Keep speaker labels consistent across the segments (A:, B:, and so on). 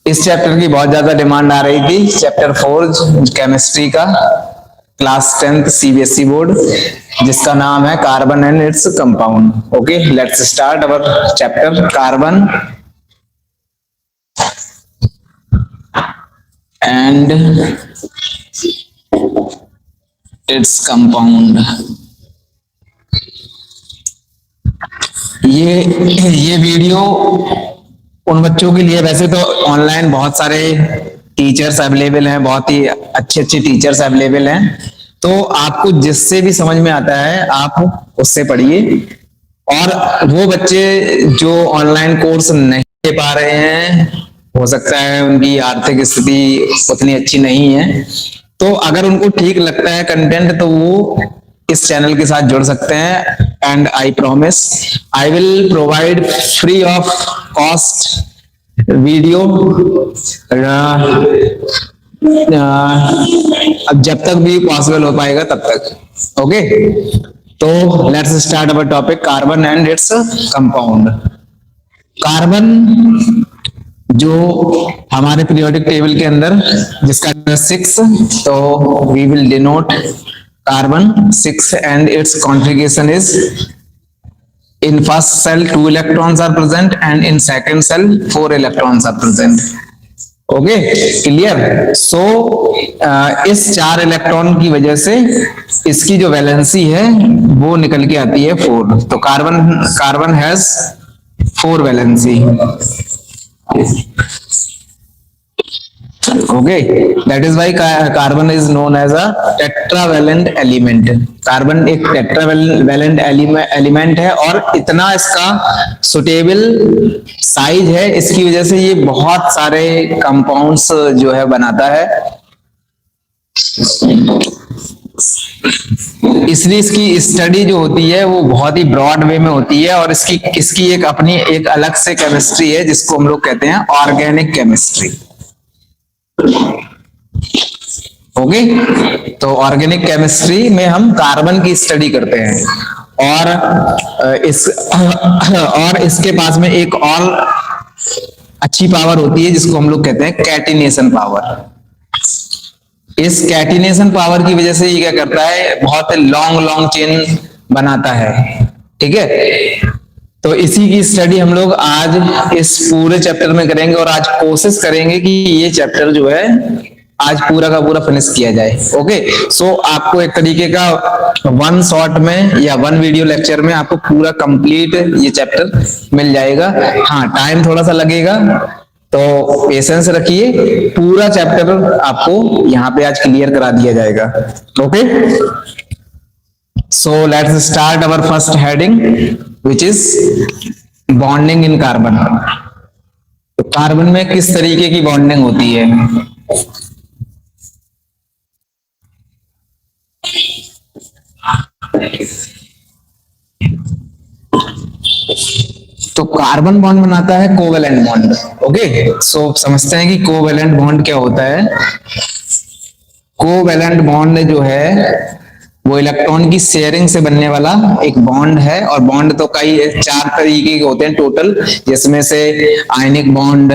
A: इस चैप्टर की बहुत ज्यादा डिमांड आ रही थी, चैप्टर 4 केमिस्ट्री का, क्लास 10th सीबीएसई बोर्ड, जिसका नाम है carbon and its compound. Okay, let's start our chapter carbon and its compound. ये वीडियो उन बच्चों के लिए, वैसे तो ऑनलाइन बहुत सारे टीचर्स अवेलेबल हैं, बहुत ही अच्छे अच्छे टीचर्स अवेलेबल हैं, तो आपको जिससे भी समझ में आता है आप उससे पढ़िए। और वो बच्चे जो ऑनलाइन कोर्स नहीं ले पा रहे हैं, हो सकता है उनकी आर्थिक स्थिति उतनी अच्छी नहीं है, तो अगर उनको ठीक लगता है कंटेंट तो वो इस चैनल के साथ जुड़ सकते हैं। And I promise I will provide free of cost video, अब जब तक भी पॉसिबल हो पाएगा तब तक। ओके, तो let's start our topic carbon and its compound. Carbon जो हमारे पीरियोडिक टेबल के अंदर जिसका 6, तो we will denote carbon 6 and its configuration is in first cell 2 electrons are present and in second cell 4 electrons are present. Okay, clear. So इस 4 electron की वजह से इसकी जो वैलेंसी है वो निकल के आती है 4। तो carbon has 4 valency. Okay, that is why carbon is known as a tetravalent element. Carbon एक टेट्रावैलेंट एलिमेंट है और इतना इसका सुटेबल साइज है, इसकी वजह से ये बहुत सारे कंपाउंड्स जो है बनाता है, इसलिए इसकी स्टडी जो होती है वो बहुत ही ब्रॉड वे में होती है। और इसकी एक अपनी एक अलग से केमिस्ट्री है जिसको हम लोग कहते हैं ऑर्गेनिक केमिस्ट्री। ओके, तो ऑर्गेनिक केमिस्ट्री में हम कार्बन की स्टडी करते हैं और इसके पास में एक और अच्छी पावर होती है जिसको हम लोग कहते हैं कैटिनेशन पावर। इस कैटिनेशन पावर की वजह से ये क्या करता है, बहुत लॉन्ग चेन बनाता है। ठीक है, तो इसी की स्टडी हम लोग आज इस पूरे चैप्टर में करेंगे और आज कोशिश करेंगे कि ये चैप्टर जो है आज पूरा का पूरा फिनिश किया जाए। ओके, सो आपको एक तरीके का 1 शॉट में या 1 वीडियो लेक्चर में आपको पूरा कंप्लीट ये चैप्टर मिल जाएगा। हाँ, टाइम थोड़ा सा लगेगा, तो पेशेंस रखिए, पूरा चैप्टर आपको यहाँ पे आज क्लियर करा दिया जाएगा। Okay, so let's start our first heading which is bonding in carbon। तो कार्बन में किस तरीके की बॉन्डिंग होती है? तो कार्बन बॉन्ड बनाता है कोवेलेंट बॉन्ड। ओके, सो समझते हैं कि कोवेलेंट बॉन्ड क्या होता है। कोवेलेंट बॉन्ड जो है वो इलेक्ट्रॉन की शेयरिंग से बनने वाला एक बॉन्ड है, और बॉन्ड तो कई 4 तरीके के होते हैं टोटल, जिसमें से ionic bond,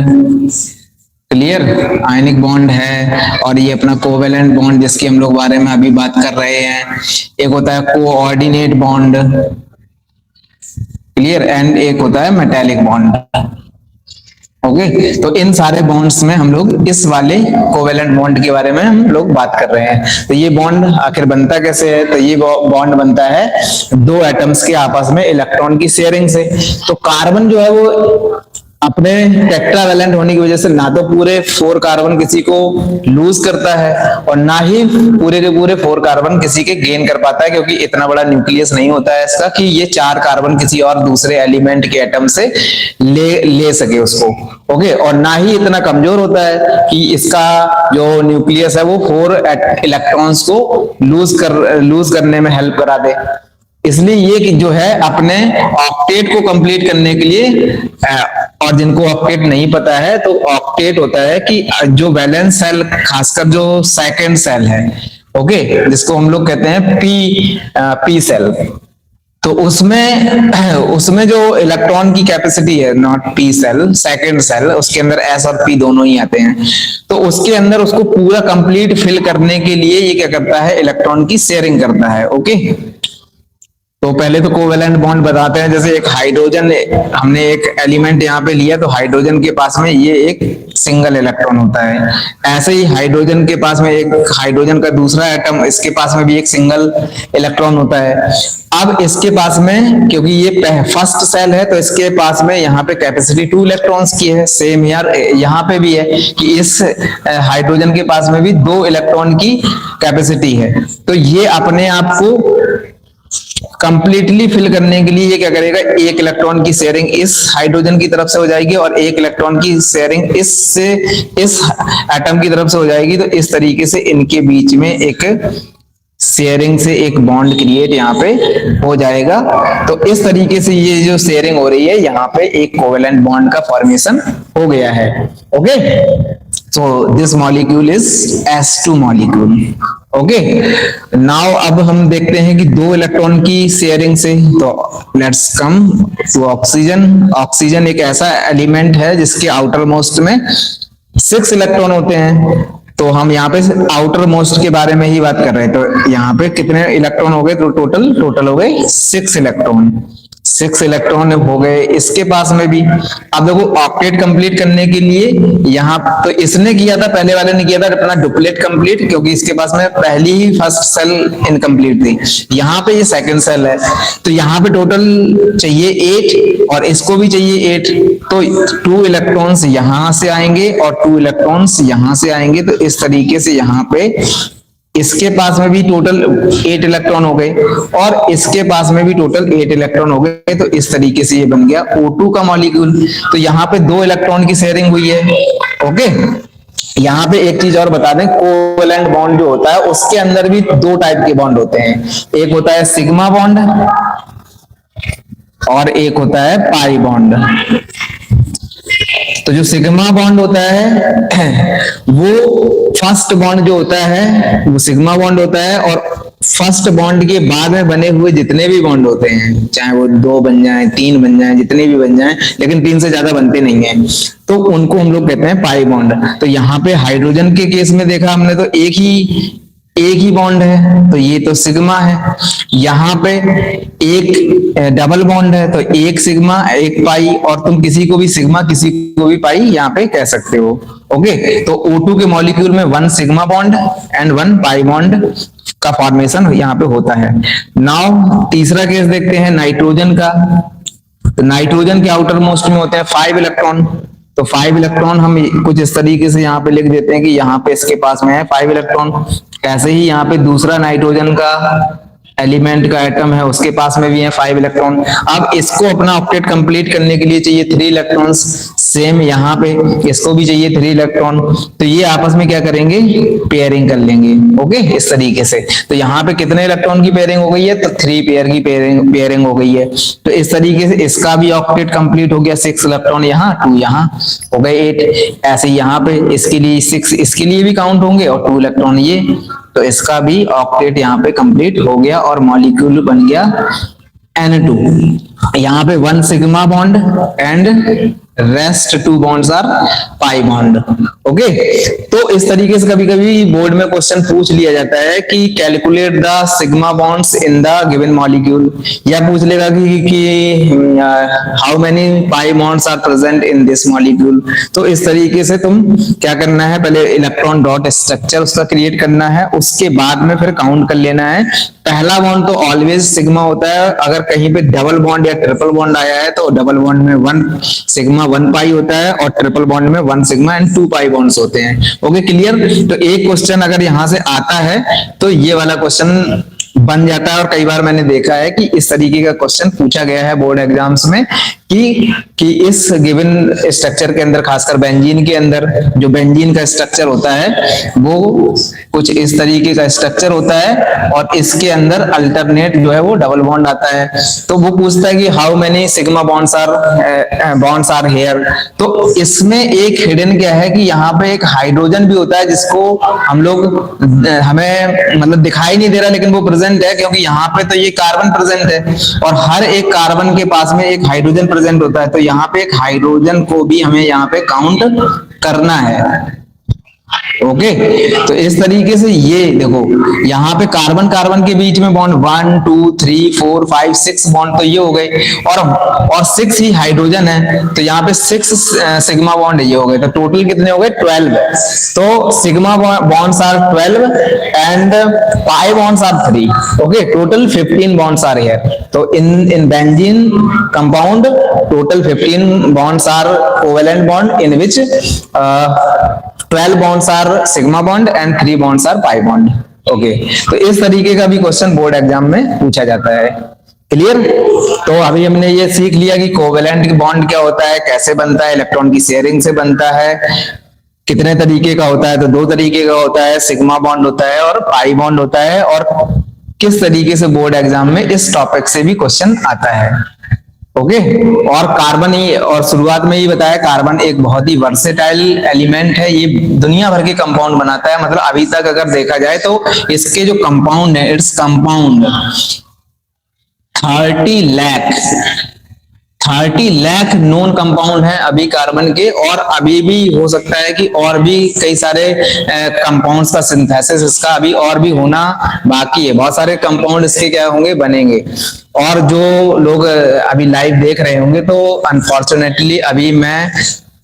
A: clear, ionic bond है, और ये अपना कोवेलेंट बॉन्ड जिसके हम लोग बारे में अभी बात कर रहे हैं, एक होता है कोऑर्डिनेट बॉन्ड, क्लियर, एंड एक होता है मेटालिक बॉन्ड। ओके, तो इन सारे बॉन्ड्स में हम लोग इस वाले कोवेलेंट बॉन्ड के बारे में हम लोग बात कर रहे हैं। तो ये बॉन्ड आखिर बनता कैसे है? तो ये बॉन्ड बनता है 2 एटम्स के आपस में इलेक्ट्रॉन की शेयरिंग से। तो कार्बन जो है वो अपने टेट्रावैलेंट होने की वजह से ना तो पूरे 4 कार्बन किसी को लूज करता है और ना ही पूरे के पूरे 4 कार्बन किसी के गेन कर पाता है, क्योंकि इतना बड़ा न्यूक्लियस नहीं होता है इसका कि ये 4 कार्बन किसी और दूसरे एलिमेंट के एटम से ले सके उसको। ओके, और ना ही इतना कमजोर होता है कि इसका जो न्यूक्लियस है वो 4 इलेक्ट्रॉन्स को लूज करने में हेल्प करा दे। इसलिए ये जो है अपने ऑक्टेट को कंप्लीट करने के लिए, और जिनको ऑक्टेट नहीं पता है तो ऑक्टेट होता है कि जो वैलेंस सेल, खासकर जो सेकंड सेल है, ओके, जिसको हम लोग कहते हैं पी सेल, तो उसमें उसमें जो इलेक्ट्रॉन की कैपेसिटी है, not P shell, second shell, उसके अंदर एस और पी दोनों ही आते हैं। तो उसके अंदर उसको पूरा कंप्लीट फिल करने के लिए ये क्या करता है, इलेक्ट्रॉन की शेयरिंग करता है। ओके, तो पहले तो कोवेलेंट बॉन्ड बताते हैं। जैसे एक हाइड्रोजन, हमने एक एलिमेंट यहाँ पे लिया, तो हाइड्रोजन के पास में ये एक सिंगल इलेक्ट्रॉन होता है। ऐसे ही हाइड्रोजन के पास में एक, हाइड्रोजन का दूसरा एटम, इसके पास में भी एक सिंगल इलेक्ट्रॉन होता है। अब इसके पास में, क्योंकि ये फर्स्ट सेल है, तो इसके पास में यहाँ पे कैपेसिटी 2 इलेक्ट्रॉन्स की है। सेम यार यहाँ पे भी है कि इस हाइड्रोजन के पास में भी 2 इलेक्ट्रॉन की कैपेसिटी है। तो ये अपने आप को कंप्लीटली फिल करने के लिए ये क्या करेगा, एक इलेक्ट्रॉन की शेयरिंग इस हाइड्रोजन की तरफ से हो जाएगी और एक इलेक्ट्रॉन की शेयरिंग इस एटम की तरफ से हो जाएगी। तो इस तरीके से इनके बीच में एक शेयरिंग से एक बॉन्ड क्रिएट यहाँ पे हो जाएगा। तो इस तरीके से ये जो शेयरिंग हो रही है, यहाँ पे एक कोवेलेंट बॉन्ड का फॉर्मेशन हो गया है। Okay, so this molecule is S2 molecule. Okay, now अब हम देखते हैं कि 2 इलेक्ट्रॉन की शेयरिंग से, तो let's come to oxygen. Oxygen एक ऐसा एलिमेंट है जिसके आउटर मोस्ट में 6 इलेक्ट्रॉन होते हैं। तो हम यहाँ पे आउटर मोस्ट के बारे में ही बात कर रहे हैं। तो यहाँ पे कितने इलेक्ट्रॉन हो गए, तो टोटल हो गए 6 इलेक्ट्रॉन। 6 इलेक्ट्रॉन हो गए इसके पास में भी। अब देखो, ऑक्टेट कंप्लीट करने के लिए यहाँ तो इसने किया था, पहले वाले ने किया था अपना डुप्लेट कंप्लीट, क्योंकि इसके पास में पहली ही फर्स्ट सेल इनकम्प्लीट थी। यहाँ पे ये सेकंड सेल है, तो यहाँ पे टोटल चाहिए 8 और इसको भी चाहिए 8। तो 2 इलेक्ट्रॉन्स यहाँ से आएंगे और 2 इलेक्ट्रॉन्स यहाँ से आएंगे। तो इस तरीके से यहाँ पे इसके पास में भी टोटल 8 इलेक्ट्रॉन हो गए और इसके पास में भी टोटल 8 इलेक्ट्रॉन हो गए। तो इस तरीके से ये बन गया O2 का मॉलिक्यूल। तो यहाँ पे 2 इलेक्ट्रॉन की शेयरिंग हुई है। ओके, यहाँ पे एक चीज और बता दें, कोवेलेंट बॉन्ड जो होता है उसके अंदर भी 2 टाइप के बॉन्ड होते हैं। एक होता है सिग्मा बॉन्ड और एक होता है पाई बॉन्ड। तो जो सिग्मा बॉन्ड होता है वो फर्स्ट बॉन्ड जो होता है वो सिग्मा बॉन्ड होता है, और फर्स्ट बॉन्ड के बाद में बने हुए जितने भी बॉन्ड होते हैं, चाहे वो 2 बन जाए, 3 बन जाए, जितने भी बन जाए, लेकिन 3 से ज्यादा बनते नहीं है, तो उनको हम लोग कहते हैं पाई बॉन्ड। तो यहाँ पे हाइड्रोजन के केस में देखा हमने, तो एक ही बॉन्ड है, तो ये तो सिग्मा है। यहाँ पे एक डबल बॉन्ड है, तो एक सिग्मा एक पाई, और तुम किसी को भी सिग्मा किसी को भी पाई यहाँ पे कह सकते हो। ओके, तो O2 के मॉलिक्यूल में 1 sigma bond and 1 pi bond का फॉर्मेशन यहाँ पे होता है। नाउ तीसरा केस देखते हैं नाइट्रोजन का। तो नाइट्रोजन के आउटर मोस्ट में होते हैं 5 इलेक्ट्रॉन। तो 5 इलेक्ट्रॉन हम कुछ इस तरीके से यहाँ पे लिख देते हैं कि यहाँ पे इसके पास में है 5 इलेक्ट्रॉन। ऐसे ही यहाँ पे दूसरा नाइट्रोजन का एलिमेंट का एटम है, उसके पास में भी है 5 इलेक्ट्रॉन। अब इसको अपना ऑक्टेट कंप्लीट करने के लिए चाहिए 3 इलेक्ट्रॉन्स। सेम यहाँ पे इसको भी चाहिए 3 इलेक्ट्रॉन। तो ये आपस में क्या करेंगे, पेयरिंग कर लेंगे। ओके, इस तरीके से। तो यहाँ पे कितने इलेक्ट्रॉन की पेयरिंग हो गई है, तो 3 पेयर की पेयरिंग हो गई है। तो इस तरीके से इसका भी ऑक्टेट कंप्लीट हो गया। 6 इलेक्ट्रॉन यहाँ, 2 यहाँ, हो गए 8। ऐसे यहाँ पे इसके लिए 6 इसके लिए भी काउंट होंगे और 2 इलेक्ट्रॉन ये, तो इसका भी ऑक्टेट यहाँ पे कंप्लीट हो गया और मॉलिक्यूल बन गया N2। यहाँ पे 1 sigma bond and rest 2 bonds are pi bond. Okay, तो इस तरीके से कभी कभी बोर्ड में क्वेश्चन पूछ लिया जाता है कि calculate the sigma bonds in the given molecule, या पूछ लेगा कि how many pi bonds are present in this molecule. तो इस तरीके से तुम क्या करना है, पहले इलेक्ट्रॉन डॉट स्ट्रक्चर उसका क्रिएट करना है, उसके बाद में फिर काउंट कर लेना है। पहला बॉन्ड तो ऑलवेज सिग्मा होता है। अगर कहीं पे डबल बॉन्ड या ट्रिपल बॉन्ड आया है तो डबल बॉन्ड में 1 सिग्मा 1 पाई होता है और ट्रिपल बॉन्ड में 1 सिग्मा एंड 2 पाई बॉन्ड्स होते हैं। Okay, clear. तो एक क्वेश्चन अगर यहां से आता है तो ये वाला क्वेश्चन बन जाता है, और कई बार मैंने देखा है कि इस तरीके का क्वेश्चन पूछा गया है बोर्ड एग्जाम्स में कि इस गिवन स्ट्रक्चर के अंदर, खासकर बेंजीन के अंदर, जो बेंजीन का स्ट्रक्चर होता है वो कुछ इस तरीके का स्ट्रक्चर होता है और इसके अंदर अल्टरनेट जो है वो डबल बॉन्ड आता है। तो वो पूछता है कि how many sigma bonds are here. तो इसमें एक हिडन क्या है कि यहाँ पे एक हाइड्रोजन भी होता है जिसको हम लोग हमें मतलब दिखाई नहीं दे रहा, लेकिन वो प्रेजेंट है, क्योंकि यहाँ पे तो ये कार्बन प्रेजेंट है और हर एक कार्बन के पास में एक हाइड्रोजन प्रेजेंट होता है, तो यहाँ पे एक हाइड्रोजन को भी हमें यहाँ पे काउंट करना है। ओके, तो इस तरीके से ये देखो, यहाँ पे कार्बन कार्बन के बीच में बॉन्ड 1 2 3 4 5 6 बॉन्ड तो ये हो गए, और 6 ही हाइड्रोजन है, तो यहाँ पे 6 सिग्मा बॉन्ड ये हो गए, तो टोटल कितने हो गए 12। तो sigma bonds are 12 and pi bonds are 3। Okay, total 15 bonds are here. तो in benzene compound total 15 bonds are covalent bond, in which 12 bonds are sigma bond and 3 bonds are pi bond। Okay, तो इस तरीके का भी question board exam में पूछा जाता है। क्लियर? तो अभी हमने ये सीख लिया कि कोवेलेंट बॉन्ड क्या होता है, कैसे बनता है, इलेक्ट्रॉन की शेयरिंग से बनता है, कितने तरीके का होता है, तो 2 तरीके का होता है, सिग्मा बॉन्ड होता है और पाई बॉन्ड होता है, और किस तरीके से बोर्ड एग्जाम में इस टॉपिक से भी क्वेश्चन आता है। ओके, और कार्बन ही, और शुरुआत में ही बताया, कार्बन एक बहुत ही वर्सेटाइल एलिमेंट है, ये दुनिया भर के कंपाउंड बनाता है। मतलब अभी तक अगर देखा जाए तो इसके जो कंपाउंड है, its compound 30 lakh known compound है अभी कार्बन के, और अभी भी हो सकता है कि और भी कई सारे कंपाउंड्स का सिंथेसिस इसका अभी और भी होना बाकी है। बहुत सारे कंपाउंड इसके क्या होंगे, बनेंगे। और जो लोग अभी लाइव देख रहे होंगे तो अनफॉर्चुनेटली अभी मैं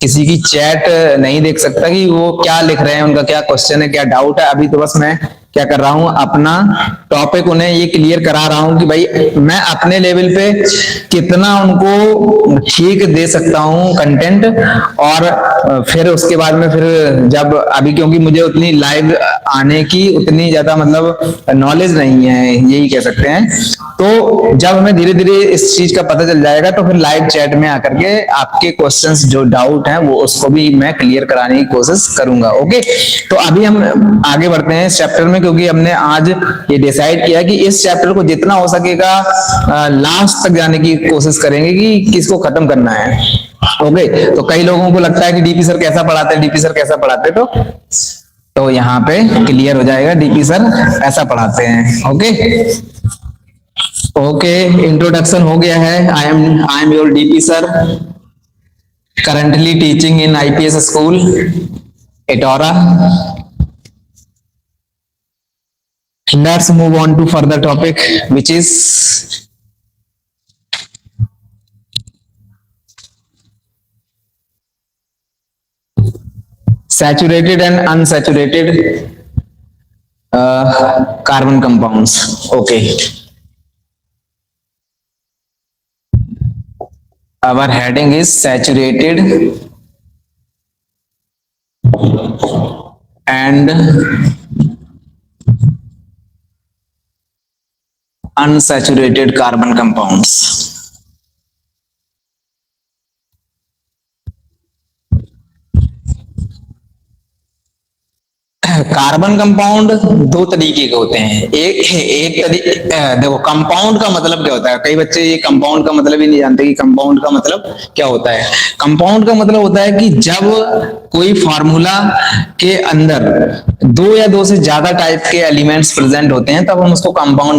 A: किसी की चैट नहीं देख सकता कि वो क्या लिख रहे हैं, उनका क्या क्वेश्चन है, क्या डाउट है। अभी तो बस मैं क्या कर रहा हूं, अपना टॉपिक उन्हें ये क्लियर करा रहा हूं कि भाई मैं अपने लेवल पे कितना उनको ठीक दे सकता हूं कंटेंट, और फिर उसके बाद में फिर जब अभी, क्योंकि मुझे उतनी लाइव आने की उतनी ज्यादा मतलब नॉलेज नहीं है, यही कह सकते हैं। तो जब हमें धीरे धीरे इस चीज का पता चल जाएगा तो फिर लाइव चैट में आकर के आपके क्वेश्चंस जो डाउट हैं वो उसको भी मैं क्लियर कराने की कोशिश करूंगा। ओके, तो अभी हम आगे बढ़ते हैं इस चैप्टर में, क्योंकि हमने आज ये डिसाइड किया कि इस चैप्टर को जितना हो सकेगा लास्ट तक जाने की कोशिश करेंगे कि किसको खत्म करना है। ओके, तो कई लोगों को लगता है कि डीपी सर कैसा पढ़ाते हैं, डीपी सर कैसा पढ़ाते, तो यहाँ पे क्लियर हो जाएगा, डीपी सर ऐसा पढ़ाते हैं। ओके, इंट्रोडक्शन हो गया है। I am your DP sir, currently teaching in IPS school एटोरा। Let's move on to further topic, which is saturated and unsaturated carbon compounds. Okay, our heading is saturated and unsaturated carbon compounds। Carbon compound 2 तरीके के होते हैं। देखो, compound का मतलब क्या होता है, कई बच्चे ये कंपाउंड का मतलब ही नहीं जानते कि कंपाउंड का मतलब क्या होता है। कंपाउंड का मतलब होता है कि जब कोई फार्मूला के अंदर 2 या 2 से ज्यादा टाइप के एलिमेंट्स प्रेजेंट होते हैं, तब हम उसको कंपाउंड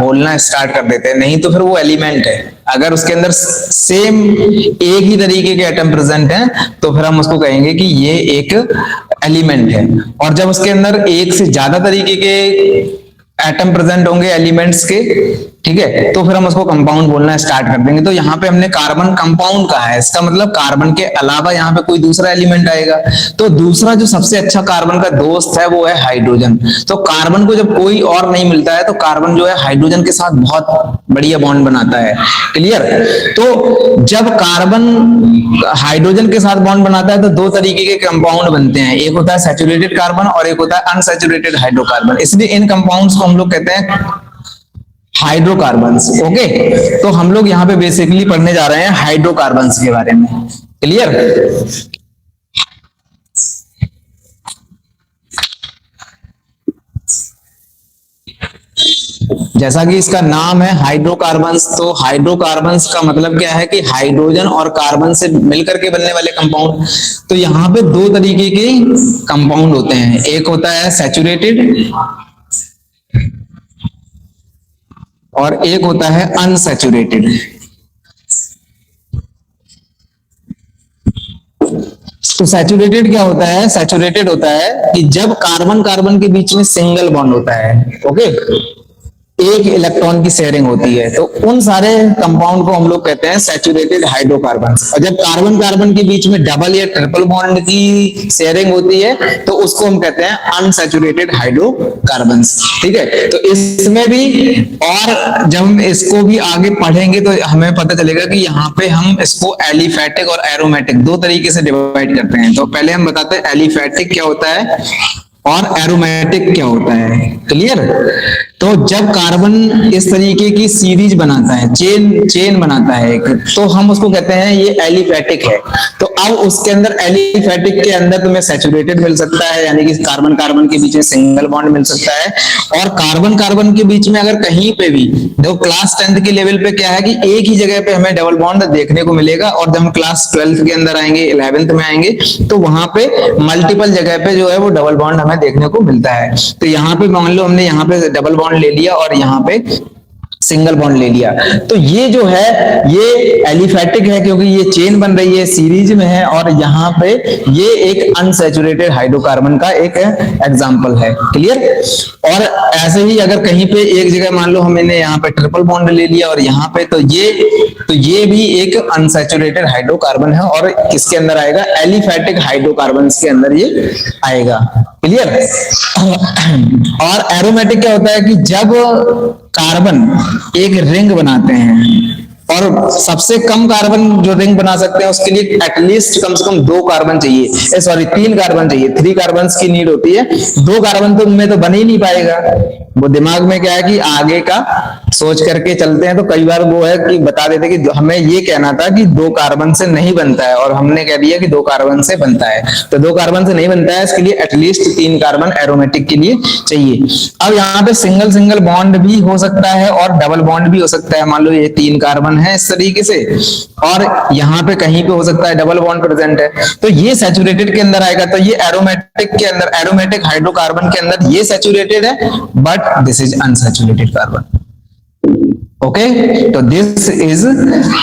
A: बोलना स्टार्ट कर देते हैं, नहीं तो फिर वो एलिमेंट है। अगर उसके अंदर सेम एक ही तरीके के एटम प्रेजेंट हैं तो फिर हम उसको कहेंगे कि ये एक एलिमेंट है। और जब उसके अंदर एक से ज्यादा तरीके के एटम प्रेजेंट होंगे एलिमेंट्स के, ठीक है, तो फिर हम उसको कंपाउंड बोलना स्टार्ट कर देंगे। तो यहाँ पे हमने कार्बन कंपाउंड कहा है, इसका मतलब कार्बन के अलावा यहाँ पे कोई दूसरा एलिमेंट आएगा। तो दूसरा जो सबसे अच्छा कार्बन का दोस्त है वो है हाइड्रोजन। तो कार्बन को जब कोई और नहीं मिलता है तो कार्बन जो है हाइड्रोजन के साथ बहुत बढ़िया बॉन्ड बनाता है। क्लियर? तो जब कार्बन हाइड्रोजन के साथ बॉन्ड बनाता है तो 2 तरीके के कंपाउंड बनते हैं, एक होता है सैचुरेटेड कार्बन और एक होता है अनसैचुरेटेड हाइड्रोकार्बन। इसलिए इन कंपाउंड्स को हम लोग कहते हैं हाइड्रोकार्बन्स। ओके, तो हम लोग यहाँ पे बेसिकली पढ़ने जा रहे हैं हाइड्रोकार्बन्स के बारे में। क्लियर? जैसा कि इसका नाम है हाइड्रोकार्बन्स, तो हाइड्रोकार्बन्स का मतलब क्या है कि हाइड्रोजन और कार्बन से मिलकर के बनने वाले कंपाउंड। तो यहाँ पे 2 तरीके के कंपाउंड होते हैं, एक होता है सैचुरेटेड और एक होता है अनसैचुरेटेड। तो सैचुरेटेड क्या होता है? सैचुरेटेड होता है कि जब कार्बन कार्बन के बीच में सिंगल बॉन्ड होता है, ओके, एक इलेक्ट्रॉन की शेयरिंग होती है, तो उन सारे कंपाउंड को हम लोग कहते हैं सैचुरेटेड हाइड्रोकार्बन्स। और जब कार्बन कार्बन के बीच में डबल या ट्रिपल बॉन्ड की शेयरिंग होती है तो उसको हम कहते हैं अनसैचुरेटेड हाइड्रोकार्बन्स। ठीक है, तो इसमें भी, और जब हम इसको भी आगे पढ़ेंगे तो हमें पता चलेगा कि यहाँ पे हम इसको एलिफैटिक और एरोमेटिक दो तरीके से डिवाइड करते हैं। तो पहले हम बताते हैं एलिफैटिक क्या होता है और एरोमेटिक क्या होता है। क्लियर? तो जब कार्बन इस तरीके की सीरीज बनाता है, चेन बनाता है एक, तो हम उसको कहते हैं ये एलिफैटिक है। तो अब उसके अंदर एलिफैटिक के अंदर तुम्हें सैचुरेटेड मिल सकता है, यानी कि कार्बन कार्बन के बीच में सिंगल बॉन्ड मिल सकता है। और कार्बन कार्बन के बीच में अगर कहीं पे भी, देखो क्लास 10th के लेवल पे क्या है कि एक ही जगह पे हमें डबल बॉन्ड देखने को मिलेगा, और जब हम क्लास 12th के अंदर आएंगे, 11th में आएंगे, तो वहां पे मल्टीपल जगह पे जो है वो डबल बॉन्ड हमें देखने को मिलता है। तो यहाँ पे मान लो हमने यहाँ पे डबल बॉन्ड ले लिया और यहाँ पे सिंगल बॉन्ड ले लिया, तो ये जो है ये एलिफैटिक है क्योंकि ये चेन बन रही है, सीरीज में है, और यहाँ पे ये एक अनसैचुरेटेड हाइड्रोकार्बन का एक एग्जांपल है। क्लियर? और ऐसे ही अगर कहीं पे एक जगह मान लो हमने यहाँ पे ट्रिपल बॉन्ड ले लिया और यहाँ पे, तो ये भी एक अनसैचुरेटेड हाइड्रोकार्बन है, और किसके अंदर आएगा? एलिफैटिक हाइड्रोकार्बन के अंदर ये आएगा। क्लियर? और एरोमेटिक क्या होता है कि जब कार्बन एक रिंग बनाते हैं, और सबसे कम कार्बन जो रिंग बना सकते हैं उसके लिए एटलीस्ट कम से कम 2 कार्बन चाहिए, सॉरी 3 कार्बन चाहिए, 3 कार्बन की नीड होती है। 2 कार्बन तो उनमें तो बन ही नहीं पाएगा। वो दिमाग में क्या है कि आगे का सोच करके चलते हैं, तो कई बार वो है कि बता देते कि हमें ये कहना था कि 2 कार्बन से नहीं बनता है, और हमने कह दिया कि 2 कार्बन से बनता है। तो 2 कार्बन से नहीं बनता है, इसके लिए एटलीस्ट 3 कार्बन एरोमेटिक के लिए चाहिए। अब यहाँ पे सिंगल सिंगल बॉन्ड भी हो सकता है और डबल बॉन्ड भी हो सकता है। मान लो ये 3 कार्बन है इस तरीके से, और यहाँ पे कहीं पे हो सकता है डबल बॉन्ड प्रेजेंट है, तो ये सैचुरेटेड के अंदर आएगा। तो ये एरोमेटिक के अंदर, एरोमेटिक हाइड्रोकार्बन के अंदर ये सैचुरेटेड है, but this is unsaturated carbon. Okay, तो दिस इज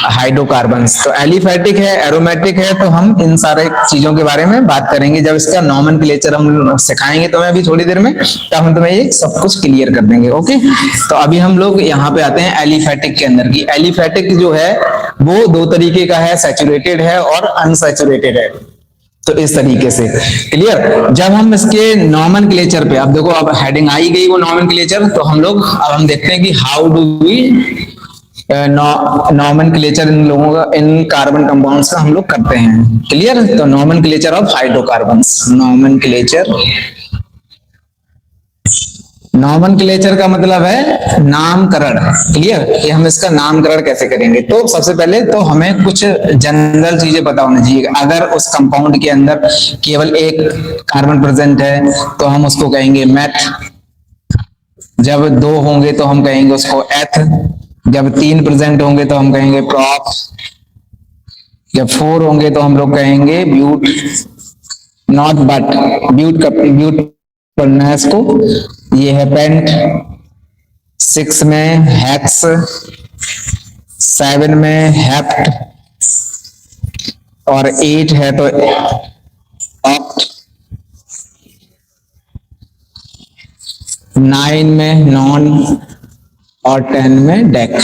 A: हाइड्रोकार्बन्स। तो एलिफैटिक है, एरोमेटिक है, तो हम इन सारे चीजों के बारे में बात करेंगे जब इसका नॉमेनक्लेचर हम सिखाएंगे तुम्हें अभी थोड़ी देर में, तब हम तुम्हें ये सब कुछ क्लियर कर देंगे। ओके, तो अभी हम लोग यहाँ पे आते हैं एलिफैटिक के अंदर की। एलिफैटिक जो है वो 2 तरीके का है, सैचुरेटेड है और अनसैचुरेटेड है। तो इस तरीके से क्लियर। जब हम इसके नॉमेनक्लेचर पे, अब देखो अब हेडिंग आई गई वो नॉमेनक्लेचर, तो हम लोग अब हम देखते हैं कि हाउ डू वी नॉमेनक्लेचर इन लोगों का, इन कार्बन कंपाउंड्स का हम लोग करते हैं। क्लियर? तो नॉमेनक्लेचर ऑफ हाइड्रोकार्बन्स, नॉमेनक्लेचर का मतलब है नामकरण। क्लियर? कि हम इसका नामकरण कैसे करेंगे। तो सबसे पहले तो हमें कुछ जनरल चीजें पता होनी चाहिए। अगर उस कंपाउंड के अंदर केवल एक कार्बन प्रेजेंट है तो हम उसको कहेंगे मेथ, जब 2 होंगे तो हम कहेंगे उसको एथ, जब 3 प्रेजेंट होंगे तो हम कहेंगे प्रॉप, जब 4 होंगे तो हम लोग कहेंगे ब्यूट, नॉट बट, ब्यूट पढ़ना है इसको, ये है पेंट, 6 में हेक्स, 7 में हेप्ट, और 8 है तो ऑक्ट, 9 में नॉन, और 10 में डेक।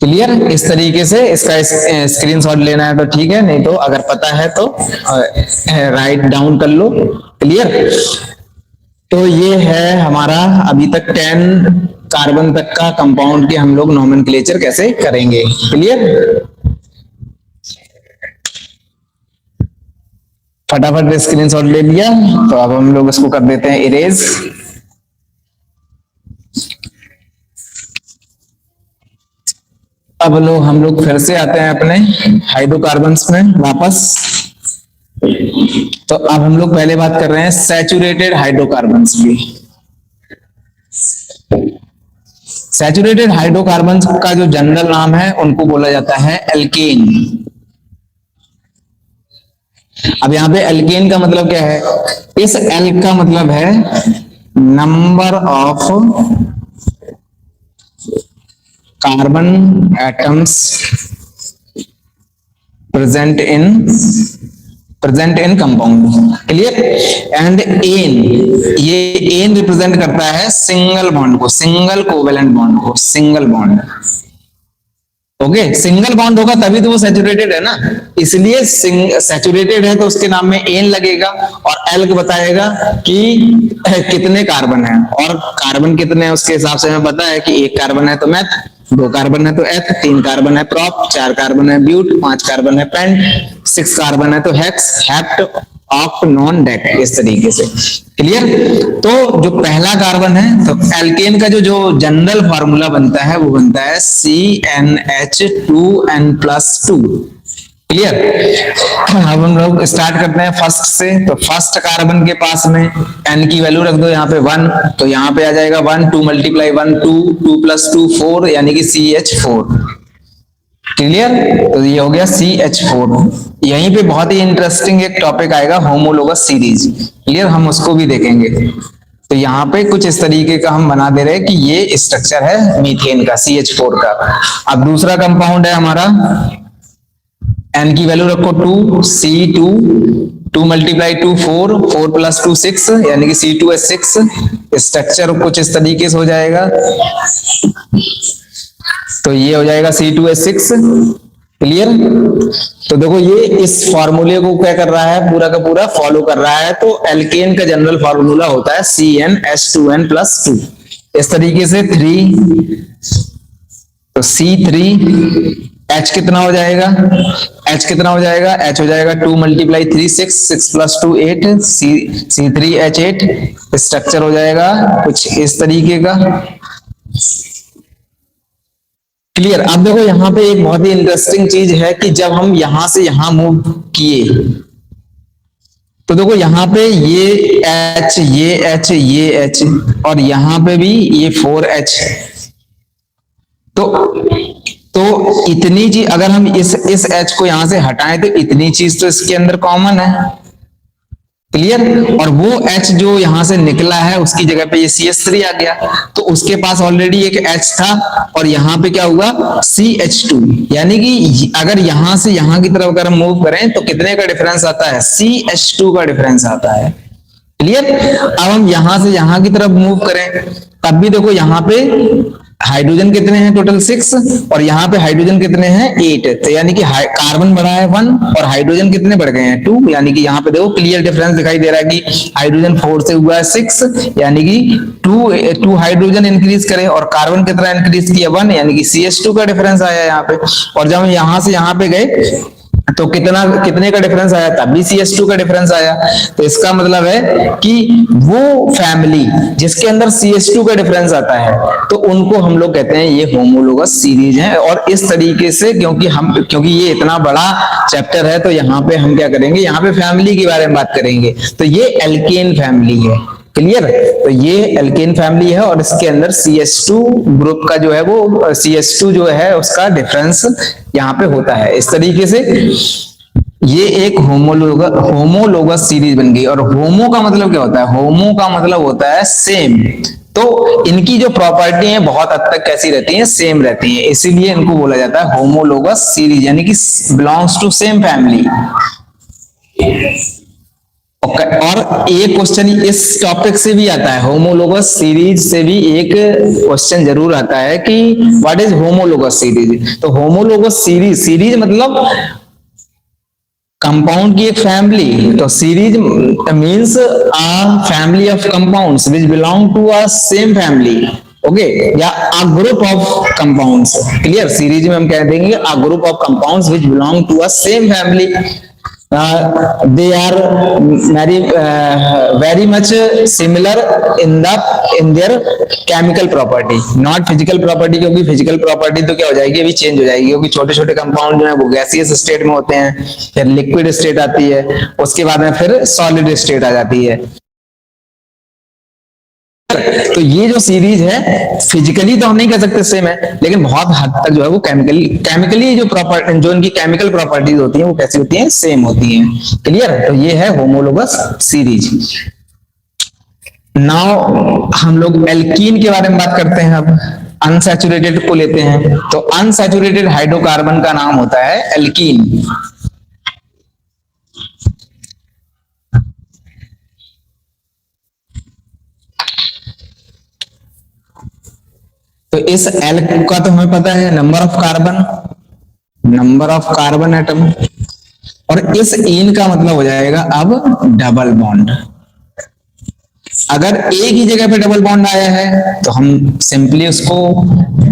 A: क्लियर? इस तरीके से इसका स्क्रीनशॉट लेना है तो ठीक है, नहीं तो अगर पता है तो राइट डाउन कर लो। क्लियर? तो ये है हमारा अभी तक 10 कार्बन तक का कंपाउंड के हम लोग नॉमेनक्लेचर कैसे करेंगे। क्लियर? फटाफट स्क्रीनशॉट ले लिया, तो अब हम लोग इसको कर देते हैं इरेज। अब लोग हम लोग फिर से आते हैं अपने हाइड्रोकार्बन्स में वापस। तो अब हम लोग पहले बात कर रहे हैं सैचुरेटेड हाइड्रोकार्बन्स की। सैचुरेटेड हाइड्रोकार्बन्स का जो जनरल नाम है उनको बोला जाता है एल्केन। अब यहां पे एल्केन का मतलब क्या है? इस एल का मतलब है number of carbon atoms present in compound, clear. And N, ये एन रिप्रेजेंट करता है सिंगल बॉन्ड को, सिंगल कोवेलेंट बॉन्ड को, single bond. Okay, single bond होगा तभी तो वो सैचुरेटेड है ना, इसलिए सैचुरेटेड है तो उसके नाम में एन लगेगा, और एल बताएगा कि कितने कार्बन है, और कार्बन कितने हैं उसके हिसाब से हमें पता है कि एक कार्बन है तो मैथ, 2 कार्बन है तो एथ, 3 कार्बन है प्रॉप, 4 कार्बन है ब्यूट, 5 कार्बन है पेंट, 6 कार्बन है तो hex, hept, oct, non, deck, इस तरीके से, क्लियर। तो जो पहला कार्बन है, तो एल्केन का जो जनरल फार्मूला बनता है वो बनता है CnH2n+2, क्लियर। अब हम लोग स्टार्ट करते हैं फर्स्ट से। तो फर्स्ट कार्बन के पास में n की वैल्यू रख दो यहाँ पे 1, तो यहाँ पे आ जाएगा 1, 2 × 1 2, 2 + 2 4, यानी कि CH4, क्लियर। तो ये हो गया CH4। यहीं पे बहुत ही इंटरेस्टिंग एक टॉपिक आएगा, होमोलोगस सीरीज, क्लियर, हम उसको भी देखेंगे। तो यहाँ पे कुछ इस तरीके का हम बना दे रहे हैं कि ये स्ट्रक्चर है मीथेन का, CH4 का। अब दूसरा कंपाउंड है हमारा, n की वैल्यू रखो 2, C2, 2 × 2 4, 4 + 2 6, यानी कि C2H6। स्ट्रक्चर कुछ इस तरीके से हो जाएगा, तो ये हो जाएगा C2H6, क्लियर। तो देखो ये इस फॉर्मूले को क्या कर रहा है, पूरा का पूरा फॉलो कर रहा है। तो एल्केन का जनरल फॉर्मूला होता है CnH2n+2, इस तरीके से 3, तो C3, H कितना हो जाएगा, H कितना हो जाएगा, H हो जाएगा 2 × 3 6, 6 + 2 8, C3H8। स्ट्रक्चर हो जाएगा कुछ इस तरीके का, क्लियर। अब देखो यहाँ पे एक बहुत ही इंटरेस्टिंग चीज है कि जब हम यहां से यहां मूव किए, तो देखो यहाँ पे ये H, ये H, ये H, और यहाँ पे भी ये 4H। तो इतनी चीज अगर हम इस H को यहां से हटाएं तो इतनी चीज तो इसके अंदर कॉमन है, क्लियर। और वो H जो यहां से निकला है उसकी जगह पे ये CH3 आ गया, तो उसके पास ऑलरेडी एक H था, और यहाँ पे क्या हुआ CH2, यानी कि अगर यहां से यहां की तरफ अगर हम मूव करें तो कितने का डिफरेंस आता है, CH2 का डिफरेंस आता है, क्लियर। अब हम यहां से यहां की तरफ मूव करें तब भी देखो यहाँ पे हाइड्रोजन कितने हैं, टोटल 6, और यहाँ पे हाइड्रोजन कितने हैं 8, तो यानी कि कार्बन बढ़ा है 1 और हाइड्रोजन कितने बढ़ गए हैं 2, यानी कि यहाँ पे देखो क्लियर डिफरेंस दिखाई दे रहा है कि हाइड्रोजन 4 से हुआ है 6, यानी कि 2 हाइड्रोजन इंक्रीज करे, और कार्बन कितना इंक्रीज किया 1, यानी कि CH2 का डिफरेंस आया यहाँ पे। और जब हम यहाँ से यहाँ पे गए तो कितने का डिफरेंस आया, तब भी CH2 का डिफरेंस आया। तो इसका मतलब है कि वो फैमिली जिसके अंदर CH2 का डिफरेंस आता है तो उनको हम लोग कहते हैं ये होमोलोगस सीरीज है। और इस तरीके से क्योंकि ये इतना बड़ा चैप्टर है तो यहाँ पे हम क्या करेंगे, यहाँ पे फैमिली के बारे में बात करेंगे। तो ये एल्केन फैमिली है, क्लियर। तो ये एल्केन फैमिली है और इसके अंदर CH2 ग्रुप का जो है वो CH2 जो है उसका डिफरेंस यहाँ पे होता है। इस तरीके से ये एक होमोलोगस सीरीज बन गई। और होमो का मतलब क्या होता है, होमो का मतलब होता है सेम। तो इनकी जो प्रॉपर्टी है बहुत हद तक कैसी रहती है, सेम रहती है, इसीलिए इनको बोला जाता है होमोलोगस सीरीज, यानी कि बिलोंग्स टू सेम फैमिली। और एक क्वेश्चन इस टॉपिक से भी आता है, होमोलोगस सीरीज से भी एक क्वेश्चन जरूर आता है कि व्हाट इज होमोलोगस सीरीज। तो होमोलोगस सीरीज मतलब कंपाउंड की एक फैमिली। तो series means a family of compounds which belong to a same family, okay, या a group of compounds, clear. Series में हम कह देंगे a group of compounds which belong to a same family. They are very much similar in their chemical property, not physical property, क्योंकि physical property तो क्या हो जाएगी, अभी चेंज हो जाएगी, क्योंकि छोटे छोटे कंपाउंड जो है वो गैसियस स्टेट में होते हैं, फिर लिक्विड स्टेट आती है, उसके बाद में फिर सॉलिड स्टेट आ जाती है। तो ये जो सीरीज है फिजिकली तो हम नहीं कह सकते सेम है, लेकिन बहुत हद तक जो है वो केमिकली जो इनकी केमिकल प्रॉपर्टीज होती हैं वो कैसी होती हैं, सेम होती हैं, क्लियर। तो ये है होमोलोगस सीरीज। नाउ हम लोग एल्कीन के बारे में बात करते हैं। अब अनसैचुरेटेड को लेते हैं तो अनसैचुरेटेड हाइड्रोकार्बन का नाम होता है एल्कीन। तो इस एल का तो हमें पता है नंबर ऑफ कार्बन एटम, और इस इन का मतलब हो जाएगा अब डबल बॉन्ड। अगर एक ही जगह पे डबल बॉन्ड आया है तो हम सिंपली उसको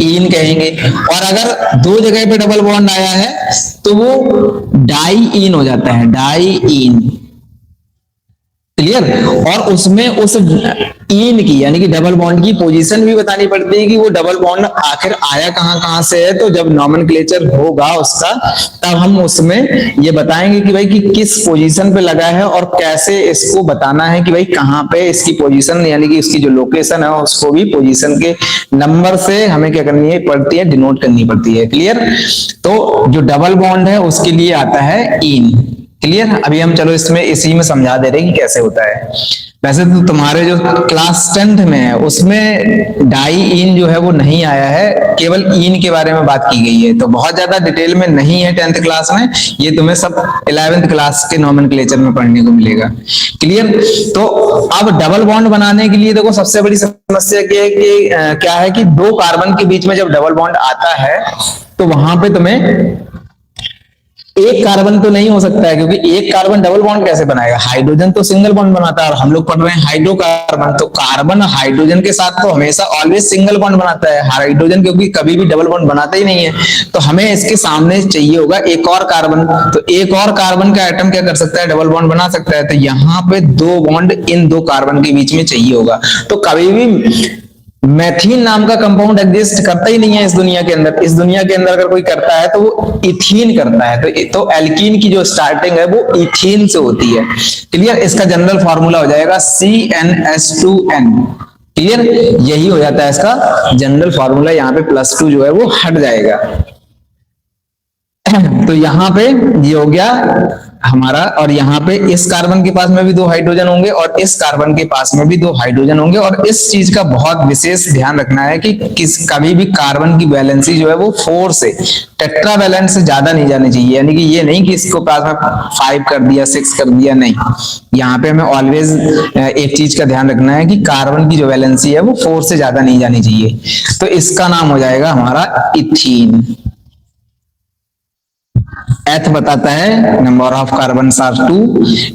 A: इन कहेंगे, और अगर दो जगह पे डबल बॉन्ड आया है तो वो डाई इन हो जाता है, डाई इन। क्लियर? और उसमें उस इन की यानी कि डबल बॉन्ड की पोजीशन भी बतानी पड़ती है कि वो डबल बॉन्ड आखिर आया कहां से है। तो जब नॉमेनक्लेचर होगा उसका तब हम उसमें ये बताएंगे कि भाई कि किस पोजीशन पे लगा है और कैसे इसको बताना है कि भाई कहां पे इसकी पोजीशन यानी कि इसकी जो लोकेशन है उसको भी पोजीशन के नंबर से हमें क्या करनी पड़ती है, डिनोट करनी पड़ती है। क्लियर? तो जो डबल बॉन्ड है उसके लिए आता है इन। क्लियर? अभी हम चलो इसमें इसी में समझा दे रहे हैं कि कैसे होता है। वैसे तो तुम्हारे जो क्लास 10th में है उसमें डाई इन जो है वो नहीं आया है, केवल इन के बारे में बात की गई है, तो बहुत ज्यादा डिटेल में नहीं है 10th क्लास में, ये तुम्हें सब 11th क्लास के नॉमेनक्लेचर में पढ़ने को मिलेगा। क्लियर? तो अब डबल बॉन्ड बनाने के लिए देखो सबसे बड़ी समस्या क्या है कि दो कार्बन के बीच में जब डबल बॉन्ड आता है तो वहां पे तुम्हें एक कार्बन तो नहीं हो सकता है, क्योंकि एक कार्बन डबल बॉन्ड कैसे बनाएगा? हाइड्रोजन तो सिंगल बॉन्ड बनाता है और हम लोग पढ़ रहे हैं हाइड्रोकार्बन, तो कार्बन हाइड्रोजन के साथ तो हमेशा ऑलवेज सिंगल बॉन्ड बनाता है हाइड्रोजन, क्योंकि कभी भी डबल बॉन्ड बनाता ही नहीं है। तो हमें इसके सामने चाहिए होगा एक और कार्बन, तो एक और कार्बन का एटम क्या कर सकता है? डबल बॉन्ड बना सकता है। तो यहाँ पे दो बॉन्ड इन दो कार्बन के बीच में चाहिए होगा। तो कभी भी मैथीन नाम का कंपाउंड एग्जिस्ट करता ही नहीं है इस दुनिया के अंदर। इस दुनिया के अंदर अगर कोई करता है तो वो इथीन करता है। तो एल्कीन की जो स्टार्टिंग है वो इथीन से होती है। क्लियर? इसका जनरल फॉर्मूला हो जाएगा CnH2n। क्लियर? यही हो जाता है इसका जनरल फॉर्मूला। यहाँ पे +2 जो है वो हट जाएगा। तो यहाँ पे ये हो गया हमारा, और यहाँ पे इस कार्बन के पास में भी दो हाइड्रोजन होंगे और इस कार्बन के पास में भी दो हाइड्रोजन होंगे। और इस चीज का बहुत विशेष ध्यान रखना है कि कभी भी कार्बन की वैलेंसी जो है वो 4 से टेट्रा वैलेंट से ज्यादा नहीं जानी चाहिए। यानी कि ये नहीं कि इसको पास में 5 कर दिया, 6 कर दिया, नहीं। यहाँ पे हमें ऑलवेज एक चीज का ध्यान रखना है कि कार्बन की जो वैलेंसी है वो 4 से ज्यादा नहीं जानी चाहिए। तो इसका नाम हो जाएगा हमारा इथीन। एथ बताता है number of carbon are 2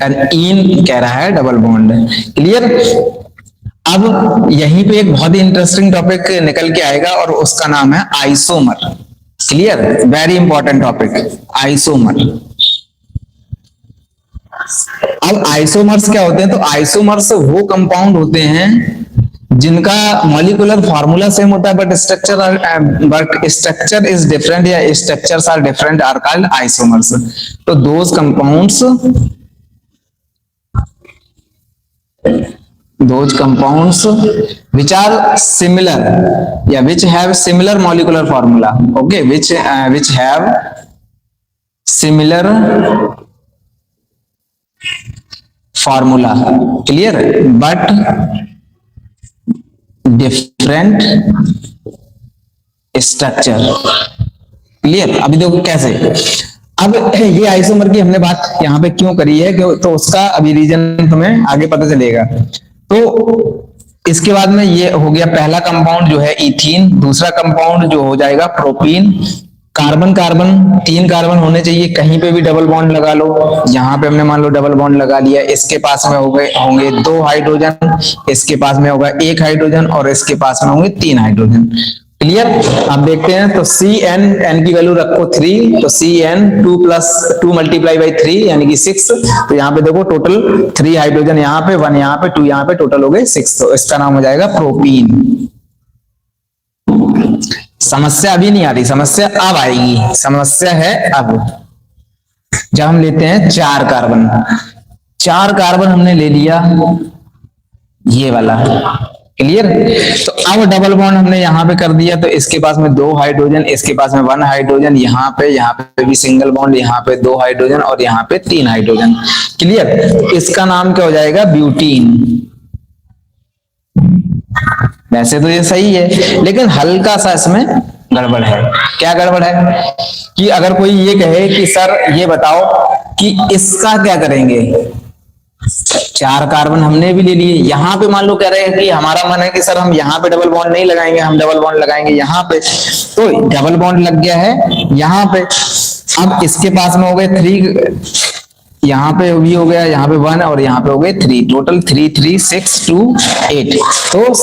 A: and इन कह रहा है डबल बॉन्ड। क्लियर? अब यहीं पे एक बहुत ही इंटरेस्टिंग टॉपिक निकल के आएगा और उसका नाम है isomer. Clear? Very important topic isomer. अब आइसोमर्स क्या होते हैं? तो आइसोमर्स वो कंपाउंड होते हैं जिनका मॉलिक्यूलर फॉर्मूला सेम होता है बट स्ट्रक्चर इज डिफरेंट या structures are different are called isomers. तो those compounds which are similar या which have similar molecular formula, okay, which have similar formula, clear, but different structure. Clear? अभी देखो कैसे। अब ये आइसोमर की हमने बात यहाँ पे क्यों करी है तो उसका अभी रीजन तुम्हें आगे पता चलेगा। तो इसके बाद में ये हो गया पहला कंपाउंड जो है इथीन, दूसरा कंपाउंड जो हो जाएगा प्रोपीन। कार्बन कार्बन 3 कार्बन होने चाहिए, कहीं पे भी डबल बॉन्ड लगा लो। यहाँ पे हमने मान लो डबल बॉन्ड लगा लिया, इसके पास में होंगे 2 हाइड्रोजन, इसके पास में होगा 1 हाइड्रोजन और इसके पास में होंगे 3 हाइड्रोजन। क्लियर? अब देखते हैं। तो Cn की वैल्यू रखो 3, तो Cn 2 मल्टीप्लाई बाई 3 यानी कि 6। तो यहाँ पे देखो टोटल 3 हाइड्रोजन यहाँ पे, 1 यहाँ पे, 2 यहाँ पे, टोटल हो गए 6। तो इसका नाम हो जाएगा प्रोपीन। समस्या अभी नहीं आ रही, समस्या अब आएगी। समस्या है अब जब हम लेते हैं 4 कार्बन। 4 कार्बन हमने ले लिया ये वाला। क्लियर? तो अब डबल बॉन्ड हमने यहाँ पे कर दिया, तो इसके पास में 2 हाइड्रोजन, इसके पास में 1 हाइड्रोजन, यहाँ पे भी सिंगल बॉन्ड, यहाँ पे 2 हाइड्रोजन और यहाँ पे 3 हाइड्रोजन। क्लियर? इसका नाम क्या हो जाएगा? ब्यूटीन। वैसे तो ये सही है, लेकिन हल्का सा इसमें गड़बड़ है। क्या गड़बड़ है कि अगर कोई ये कहे कि सर ये बताओ कि इसका क्या करेंगे, 4 कार्बन हमने भी ले लिए, यहां पे मान लो कह रहे हैं कि हमारा मन है कि सर हम यहाँ पे डबल बॉन्ड नहीं लगाएंगे, हम डबल बॉन्ड लगाएंगे यहाँ पे, तो डबल बॉन्ड लग गया है यहाँ पे। अब इसके पास में हो गए 3, यहाँ पे भी हो गया, यहाँ पे 1 और यहाँ पे हो गए 3, टोटल 3 3 6 2 8, तो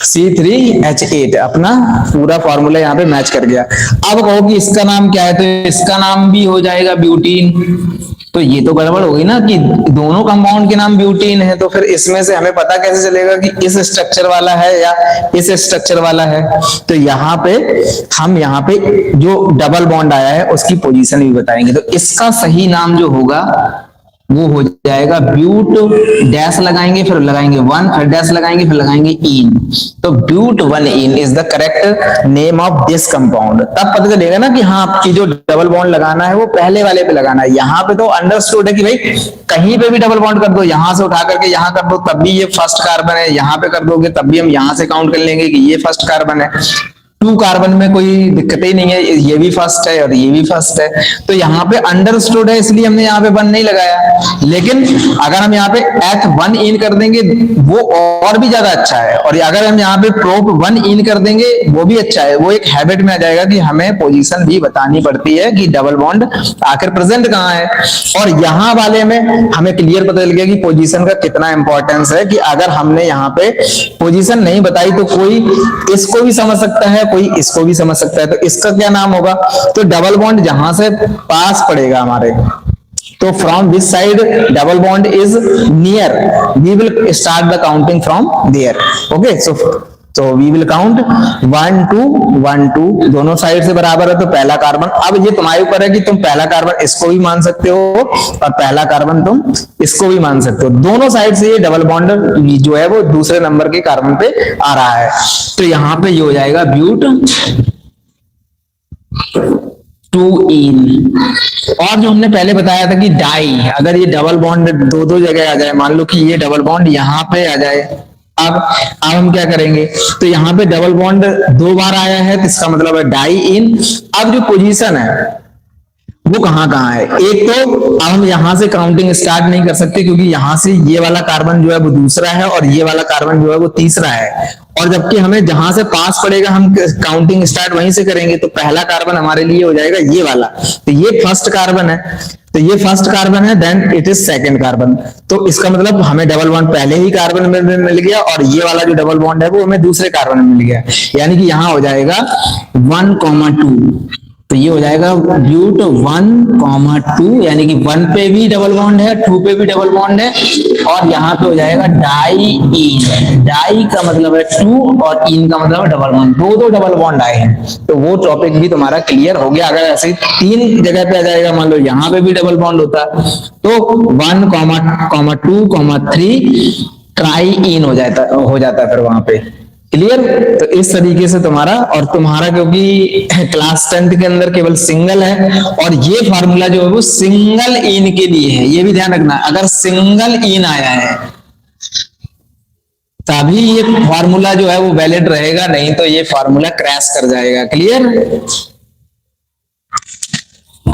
A: C3H8 अपना पूरा फॉर्मूला यहाँ पे मैच कर गया। अब कहो कि इसका नाम क्या है, तो इसका नाम भी हो जाएगा ब्यूटीन। तो ये तो गड़बड़ हो गई ना कि दोनों कंपाउंड के नाम ब्यूटीन है, तो फिर इसमें से हमें पता कैसे चलेगा कि इस स्ट्रक्चर वाला है या इस स्ट्रक्चर वाला है। तो यहाँ पे हम यहाँ पे जो डबल बॉन्ड आया है उसकी पोजीशन भी बताएंगे। तो इसका सही नाम जो होगा वो हो जाएगा ब्यूट, डैश लगाएंगे फिर लगाएंगे 1, फिर डैश लगाएंगे फिर लगाएंगे इन, तो ब्यूट 1 इन is the correct name of this compound. तब पता चलेगा ना कि हाँ, आपकी जो डबल बॉन्ड लगाना है वो पहले वाले पे लगाना है। यहाँ पे तो अंडरस्टूड है कि भाई कहीं पे भी डबल बॉन्ड कर दो, यहां से उठा करके यहाँ कर दो तब भी ये फर्स्ट कार्बन है, यहाँ पे कर दोगे तब भी हम यहाँ से काउंट कर लेंगे कि ये फर्स्ट कार्बन है। 2 कार्बन में कोई दिक्कत ही नहीं है, ये भी फर्स्ट है और ये भी फर्स्ट है, तो यहाँ पे अंडरस्टूड है इसलिए हमने यहाँ पे 1 नहीं लगाया। लेकिन अगर हम यहाँ पे H1 इन कर देंगे वो और भी ज्यादा अच्छा है, और अगर हम यहाँ पे प्रोप 1 इन कर देंगे वो भी अच्छा है। वो एक हैबिट में आ जाएगा कि हमें पोजीशन भी बतानी पड़ती है कि डबल बॉन्ड आखिर प्रेजेंट कहाँ है। और यहाँ वाले में हमें क्लियर पता चल गया कि पोजीशन का कितना इंपॉर्टेंस है, कि अगर हमने यहाँ पे पोजीशन नहीं बताई तो कोई इसको भी समझ सकता है, कोई इसको भी समझ सकता है। तो इसका क्या नाम होगा, तो डबल बॉन्ड जहां से पास पड़ेगा हमारे, तो from this side double bond is near, we will start the counting from there. Okay, so we will count 1 2 1 2, दोनों साइड से बराबर है तो पहला कार्बन। अब ये तुम्हारे ऊपर है कि तुम पहला कार्बन इसको भी मान सकते हो और पहला कार्बन तुम इसको भी मान सकते हो। दोनों साइड से ये डबल बॉन्ड जो है वो दूसरे नंबर के कार्बन पे आ रहा है। तो यहां पे ये हो जाएगा ब्यूट 2 इन। और जो हमने पहले बताया था कि डाई, अगर ये डबल बॉन्ड दो जगह आ जाए, मान लो कि ये डबल बॉन्ड यहां पे आ जाए, अब हम क्या करेंगे, तो यहाँ पे डबल बॉन्ड 2 बार आया है तो इसका मतलब है डाई इन। अब जो पोजीशन है वो कहाँ कहाँ है, एक तो अब हम यहां से काउंटिंग स्टार्ट नहीं कर सकते क्योंकि यहां से ये वाला कार्बन जो है वो दूसरा है और ये वाला कार्बन जो है वो तीसरा है, और जबकि हमें जहां से पास पड़ेगा हम काउंटिंग स्टार्ट वहीं से करेंगे। तो पहला कार्बन हमारे लिए हो जाएगा ये वाला, तो ये फर्स्ट कार्बन है, तो ये फर्स्ट कार्बन है, then it is second carbon. तो इसका मतलब हमें डबल बॉन्ड पहले ही कार्बन में मिल गया और ये वाला जो डबल बॉन्ड है वो हमें दूसरे कार्बन में मिल गया, यानी कि यहाँ हो जाएगा 1,2। तो ये हो जाएगा ब्यूट 1,2, यानी कि 1 पे भी डबल बॉन्ड है, 2 पे भी डबल बॉन्ड है, और यहाँ पे हो जाएगा डाई इन। डाई का मतलब है 2 और इन का मतलब है डबल बॉन्ड, दो डबल बॉन्ड आए हैं। तो वो टॉपिक भी तुम्हारा क्लियर हो गया। अगर ऐसे 3 जगह पे आ जाएगा, मान लो यहाँ पे भी डबल बॉन्ड होता तो 1,2,3 ट्राई इन हो जाता फिर वहां पे। क्लियर। तो इस तरीके से तुम्हारा और तुम्हारा, क्योंकि क्लास 10th के अंदर केवल सिंगल है और ये फार्मूला जो है वो सिंगल इन के लिए है, ये भी ध्यान रखना। अगर सिंगल इन आया है तभी ये फार्मूला जो है वो वैलिड रहेगा, नहीं तो ये फार्मूला क्रैश कर जाएगा। क्लियर।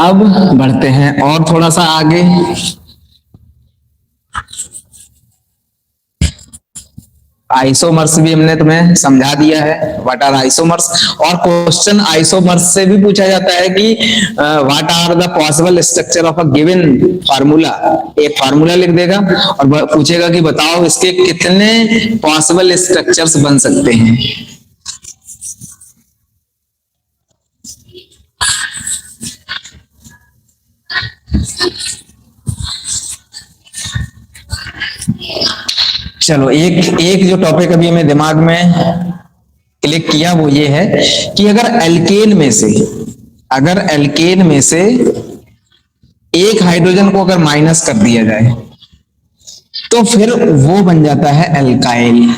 A: अब बढ़ते हैं और थोड़ा सा आगे। आइसोमर्स भी हमने तुम्हें समझा दिया है, व्हाट आर आइसोमर्स। और क्वेश्चन आइसोमर्स से भी पूछा जाता है कि what are the possible structure of a given formula. एक फार्मूला लिख देगा और पूछेगा कि बताओ इसके कितने पॉसिबल स्ट्रक्चर्स बन सकते हैं। चलो एक जो टॉपिक अभी हमें दिमाग में क्लिक किया वो ये है कि अगर एल्केन में से एक हाइड्रोजन को अगर माइनस कर दिया जाए तो फिर वो बन जाता है एल्काइल।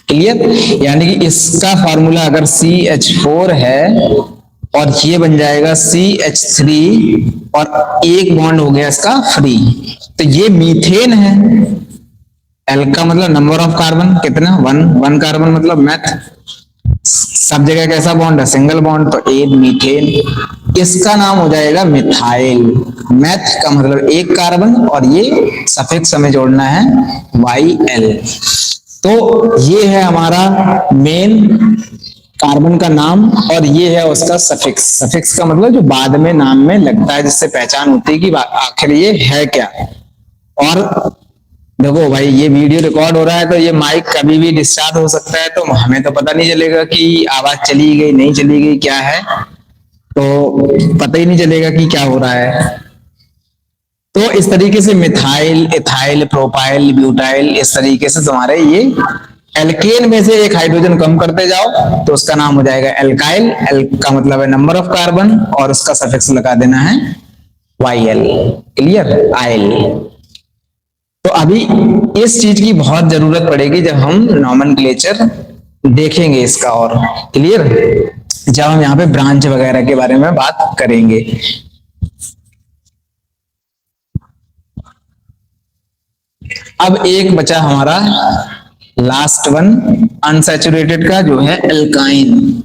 A: क्लियर। यानी कि इसका फॉर्मूला अगर CH4 है और ये बन जाएगा CH3 और एक बॉन्ड हो गया इसका फ्री, तो ये मीथेन है। एल का मतलब नंबर ऑफ कार्बन कितना, वन, वन कार्बन मतलब मैथ। सब जगह कैसा बॉन्ड है, सिंगल बॉन्ड, तो एक मीथेन, इसका नाम हो जाएगा मिथाइल। मैथ का मतलब एक कार्बन और ये सफिक्स हमें जोड़ना है वाई एल। तो ये है हमारा मेन कार्बन का नाम और ये है उसका सफिक्स। सफिक्स का मतलब जो बाद में नाम में लगता है, जिससे पहचान होती है कि आखिर ये है क्या। और देखो भाई, ये वीडियो रिकॉर्ड हो रहा है तो ये माइक कभी भी डिस्चार्ज हो सकता है, तो हमें तो पता नहीं चलेगा कि आवाज चली गई नहीं चली गई क्या है, तो पता ही नहीं चलेगा कि क्या हो रहा है। तो इस तरीके से मिथाइल, इथाइल, प्रोपाइल, ब्यूटाइल, इस तरीके से तुम्हारे ये एल्केन में से एक हाइड्रोजन कम करते जाओ तो उसका नाम हो जाएगा एल्काइल। एल का मतलब है नंबर ऑफ कार्बन और उसका सफिक्स लगा देना है वाई एल। क्लियर, आइल। तो अभी इस चीज की बहुत जरूरत पड़ेगी जब हम नॉमेनक्लेचर देखेंगे इसका। और क्लियर, जब हम यहाँ पे ब्रांच वगैरह के बारे में बात करेंगे। अब एक बचा हमारा लास्ट वन अनसैचुरेटेड का, जो है एल्काइन।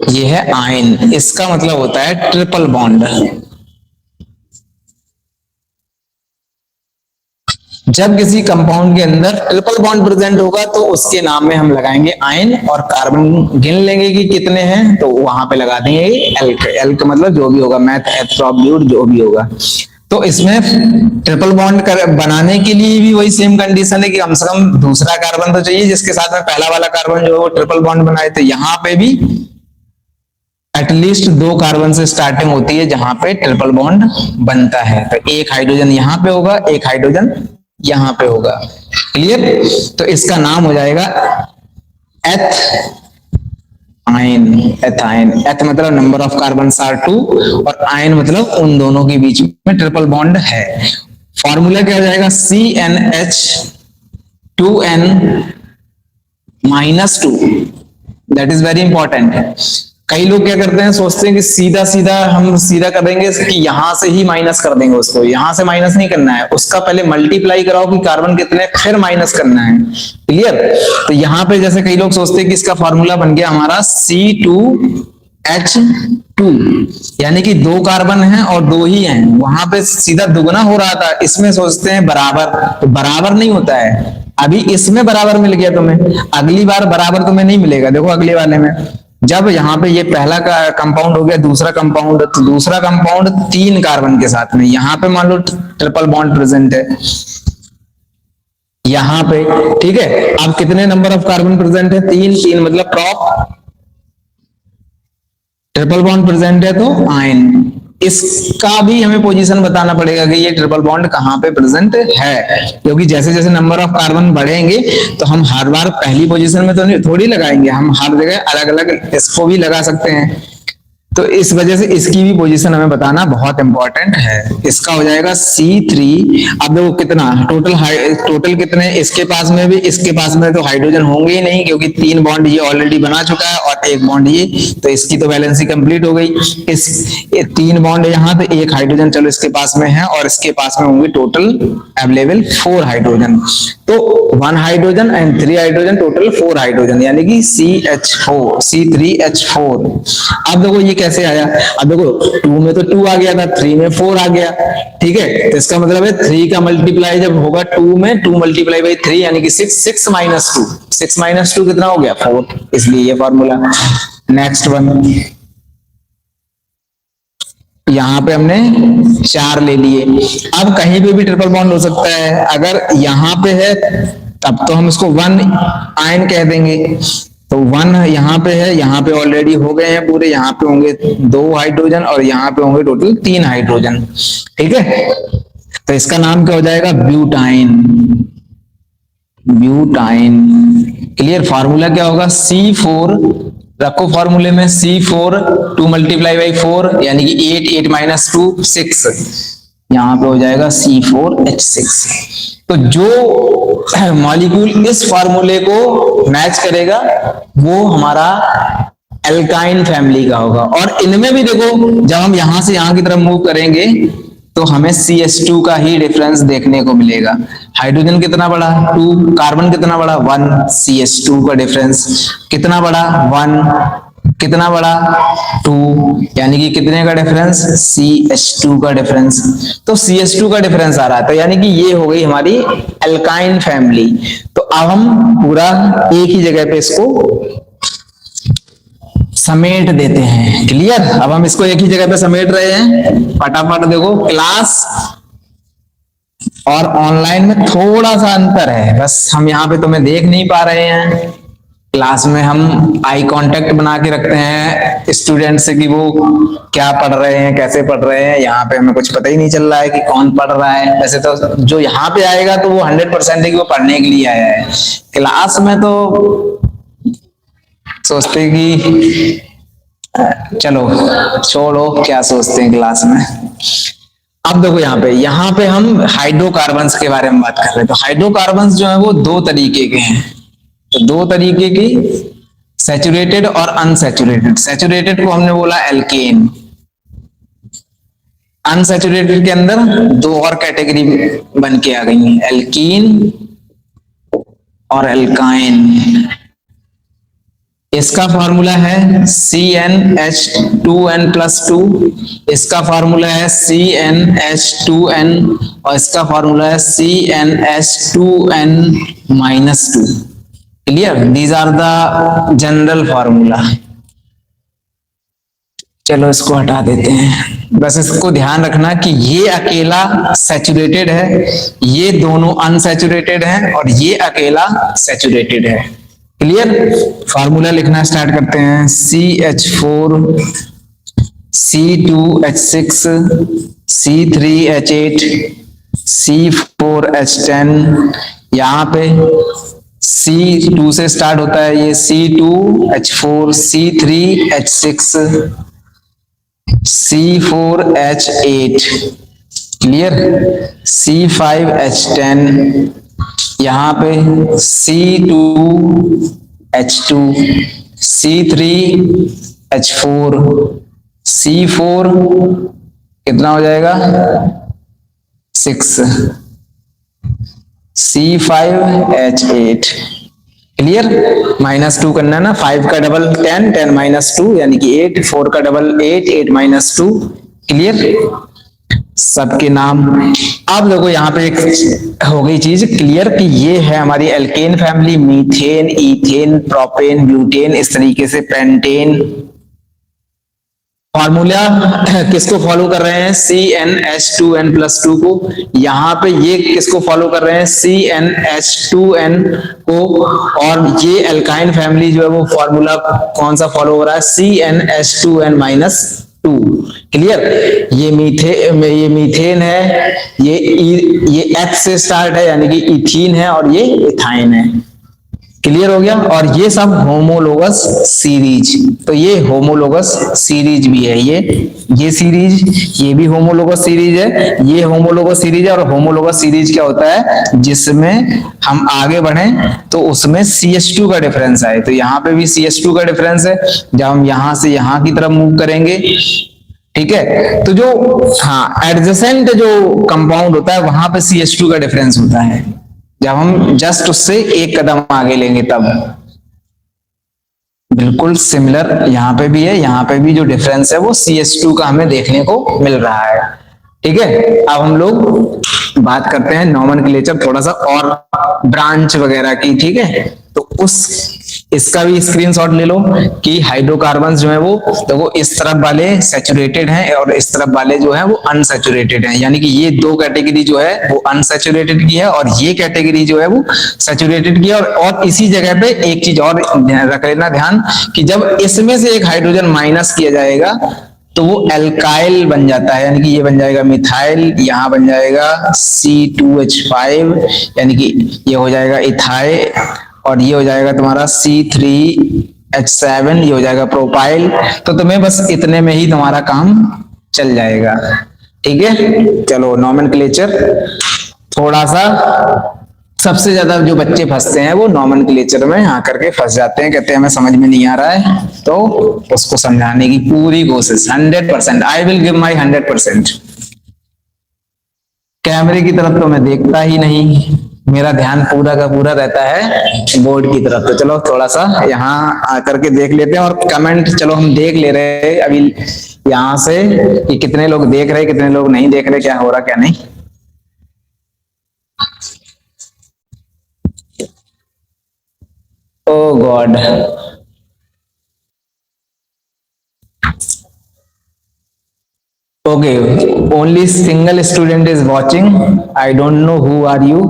A: ये है आयन, इसका मतलब होता है ट्रिपल बॉन्ड। जब किसी कंपाउंड के अंदर ट्रिपल बॉन्ड प्रेजेंट होगा तो उसके नाम में हम लगाएंगे आयन और कार्बन गिन लेंगे कि कितने हैं, तो वहां पे लगा देंगे एल्क। एल्क मतलब जो भी होगा, मैथ, एथ्रोब्यूट, जो भी होगा। तो इसमें ट्रिपल बॉन्ड बनाने के लिए भी वही सेम कंडीशन है कि कम से कम दूसरा कार्बन तो चाहिए जिसके साथ में पहला वाला कार्बन जो है वो ट्रिपल बॉन्ड बनाए। तो यहाँ पे भी एटलीस्ट दो कार्बन से स्टार्टिंग होती है जहां पे ट्रिपल बॉन्ड बनता है। तो एक हाइड्रोजन यहां पे होगा, एक हाइड्रोजन यहां पे होगा। क्लियर, तो इसका नाम हो जाएगा एथ आयन, एथाइन। एथ मतलब नंबर ऑफ कार्बन आर 2 और आयन मतलब उन दोनों के बीच में ट्रिपल बॉन्ड है। फॉर्मूला क्या हो जाएगा, CnH2n -2। That is very important. कई लोग क्या करते हैं, सोचते हैं कि सीधा सीधा हम सीधा कर देंगे कि यहां से ही माइनस कर देंगे उसको। यहां से माइनस नहीं करना है, उसका पहले मल्टीप्लाई कराओ कि कार्बन कितने, फिर माइनस करना है। क्लियर, तो यहां पे जैसे कई लोग सोचते हैं कि इसका फॉर्मूला बन गया हमारा C2H2, यानी कि दो कार्बन हैं और दो ही हैं, वहां पे सीधा दुगना हो रहा था, इसमें सोचते हैं बराबर, तो बराबर नहीं होता है। अभी इसमें बराबर मिल गया तुम्हें, अगली बार बराबर तुम्हें नहीं मिलेगा। देखो अगले वाले में जब यहाँ पे ये पहला का कंपाउंड हो गया, दूसरा कंपाउंड, तो दूसरा कंपाउंड 3 कार्बन के साथ में, यहाँ पे मान लो ट्रिपल बॉन्ड प्रेजेंट है यहाँ पे, ठीक है। अब कितने नंबर ऑफ कार्बन प्रेजेंट है, 3, 3 मतलब प्रॉप, ट्रिपल बॉन्ड प्रेजेंट है तो आयन। इसका भी हमें पोजीशन बताना पड़ेगा कि ये ट्रिपल बॉन्ड कहां पे प्रेजेंट है, क्योंकि जैसे जैसे नंबर ऑफ कार्बन बढ़ेंगे तो हम हर बार पहली पोजीशन में तो थोड़ी लगाएंगे, हम हर जगह अलग अलग इसको भी लगा सकते हैं। तो इस वजह से इसकी भी पोजीशन हमें बताना बहुत इंपॉर्टेंट है। इसका हो जाएगा C3। अब देखो कितना टोटल, टोटल कितने, इसके पास में भी इसके पास में तो हाइड्रोजन होंगे ही नहीं, क्योंकि 3 बॉन्ड ये ऑलरेडी बना चुका है और एक बॉन्ड ये, तो इसकी तो वैलेंसी कंप्लीट हो गई। इस 3 बॉन्ड यहाँ पे, एक हाइड्रोजन चलो इसके पास में है और इसके पास में होंगे टोटल अवेलेबल 4 हाइड्रोजन। तो 1 hydrogen and 3 hydrogen, total 4 hydrogen, यानी कि CH4, C3H4। अब देखो ये कैसे आया, अब देखो 2 में तो 2 आ गया था, 3 में 4 आ गया, ठीक है। तो इसका मतलब है 3 का मल्टीप्लाई जब होगा 2 में, 2 मल्टीप्लाई बाई 3 यानी कि 6, 6 माइनस 2, 6 माइनस 2 कितना हो गया, 4, इसलिए ये फॉर्मूला। नेक्स्ट वन, यहां पे हमने 4 ले लिए। अब कहीं पे भी ट्रिपल बॉन्ड हो सकता है, अगर यहां पे है तब तो हम इसको 1 आयन कह देंगे। तो 1 यहाँ पे है, यहाँ पे ऑलरेडी हो गए हैं पूरे, यहाँ पे होंगे 2 हाइड्रोजन और यहाँ पे होंगे टोटल 3 हाइड्रोजन, ठीक है। तो इसका नाम क्या हो जाएगा, ब्यूटाइन। ब्यूटाइन। क्लियर, फार्मूला क्या होगा, C4 रखो फॉर्मूले में, C4 2 मल्टीप्लाई बाई 4 यानी कि 8, 8 माइनस 2 6, यहां पे हो जाएगा C4H6। तो जो मॉलिक्यूल इस फार्मूले को मैच करेगा वो हमारा एल्काइन फैमिली का होगा। और इनमें भी देखो, जब हम यहां से यहां की तरफ मूव करेंगे तो हमें CH2 का ही डिफरेंस देखने को मिलेगा। हाइड्रोजन कितना बड़ा 2, कार्बन कितना बड़ा 1, CH2 का डिफरेंस कितना बड़ा 1, कितना बड़ा 2, यानी कि कितने का डिफरेंस CH2 का डिफरेंस। तो CH2 का डिफरेंस आ रहा है, तो यानी कि ये हो गई हमारी एल्काइन फैमिली। तो अब हम पूरा एक ही जगह पे इसको समेट देते हैं। क्लियर? अब हम इसको एक ही जगह पे समेट रहे हैं। फटाफट देखो, क्लास और ऑनलाइन में थोड़ा सा अंतर है, बस हम यहाँ पे तुम्हें देख नहीं पा रहे हैं। क्लास में हम आई कांटेक्ट बना के रखते हैं स्टूडेंट से कि वो क्या पढ़ रहे हैं, कैसे पढ़ रहे हैं। यहाँ पे हमें कुछ पता ही नहीं चल रहा है कि कौन पढ़ रहा है। वैसे तो जो यहाँ पे आएगा तो वो 100% है कि वो पढ़ने के लिए आया है। क्लास में तो सोचते कि चलो छोड़ो, क्या सोचते हैं क्लास में। अब देखो यहाँ पे हम हाइड्रोकार्बन्स के बारे में बात कर रहे हैं। तो हाइड्रोकार्बन्स जो है वो दो तरीके के हैं। तो दो तरीके की, सैचुरेटेड और अनसैचुरेटेड। सैचुरेटेड को हमने बोला एल्केन, अनसैचुरेटेड के अंदर दो और कैटेगरी बन के आ गई हैं, एल्कीन और एल्काइन। इसका फॉर्मूला है CnH2n+2, इसका फॉर्मूला है CnH2n और इसका फॉर्मूला है CnH2n-2। Clear? These are the general formula. चलो इसको हटा देते हैं। बस इसको ध्यान रखना कि ये अकेला सैचुरेटेड है, ये दोनों अनसैचुरेटेड हैं और ये अकेला सैचुरेटेड है। क्लियर? फॉर्मूला लिखना स्टार्ट करते हैं। CH4 C2H6 C3H8 C4H10। यहाँ पे C2 से स्टार्ट होता है, ये C2H4 C3H6 C4H8। Clear? C5H10, यहाँ पे C2H2 C3H4 C4 कितना हो जाएगा 6 C5H8। क्लियर? -2 करना ना, 5 का डबल 10, 10 -2 यानी कि 8, 4 का डबल 8, 8 -2। क्लियर? सबके नाम। अब देखो यहाँ पे एक हो गई चीज क्लियर कि ये है हमारी alkane family, methane, ethane, propane, butane, इस तरीके से पेंटेन। फॉर्मूला किसको फॉलो कर रहे हैं? CnH2n+2 को। यहाँ पे ये किसको फॉलो कर रहे हैं? CnH2n को। और ये एल्काइन फैमिली जो है वो फॉर्मूला कौन सा फॉलो हो रहा है? CnH2n-2। क्लियर? ये मीथेन है, ये H से स्टार्ट है यानी कि इथीन है और ये इथाइन है। क्लियर हो गया? और ये सब होमोलोगस सीरीज। तो ये होमोलोगस सीरीज भी है, ये सीरीज, ये भी होमोलोगस सीरीज है, ये होमोलोगस सीरीज है। और होमोलोगस सीरीज क्या होता है? जिसमें हम आगे बढ़े तो उसमें CH2 का डिफरेंस आए। तो यहाँ पे भी CH2 का डिफरेंस है। जब हम यहां से यहां की तरफ मूव करेंगे, ठीक है, तो जो एडजेसेंट जो कंपाउंड होता है वहां पे CH2 का डिफरेंस होता है। जब हम जस्ट उससे एक कदम आगे लेंगे तब। बिल्कुल सिमिलर यहाँ पे भी है, यहाँ पे भी जो डिफरेंस है वो CH2 का हमें देखने को मिल रहा है। ठीक है? अब हम लोग बात करते हैं नॉमेनक्लेचर थोड़ा सा और ब्रांच वगैरह की। ठीक है? तो इसका भी स्क्रीनशॉट ले लो कि हाइड्रोकार्बन्स जो है वो देखो इस तरफ वाले सैचुरेटेड हैं और इस तरफ वाले जो है वो अनसैचुरेटेड हैं। यानी कि ये दो कैटेगरी जो है वो अनसैचुरेटेड की है और ये कैटेगरी जो है वो सैचुरेटेड की है। और इसी जगह पे एक चीज और रख लेना ध्यान कि जब इसमें से एक हाइड्रोजन माइनस किया जाएगा तो वो एल्काइल बन जाता है, यानी कि ये बन जाएगा मिथाइल, यहाँ बन जाएगा C2H5 यानी कि ये हो जाएगा इथाइल और ये हो जाएगा तुम्हारा C3H7, ये हो जाएगा प्रोपाइल। तो तुम्हें बस इतने में ही तुम्हारा काम चल जाएगा। ठीक है? चलो नॉमेनक्लेचर थोड़ा सा, सबसे ज्यादा जो बच्चे फंसते हैं वो नॉमेनक्लेचर में आकर के फंस जाते हैं, कहते हैं हमें समझ में नहीं आ रहा है। तो उसको समझाने की पूरी कोशिश 100%, आई विल गिव माई 100%। कैमरे की तरफ तो मैं देखता ही नहीं, मेरा ध्यान पूरा का पूरा रहता है बोर्ड की तरफ। तो चलो थोड़ा सा यहाँ आकर के देख लेते हैं, और कमेंट चलो हम देख ले रहे हैं अभी यहाँ से कि कितने लोग देख रहे हैं, कितने लोग नहीं देख रहे, क्या हो रहा क्या नहीं। Oh God, okay, only single student is watching, I don't know who are you.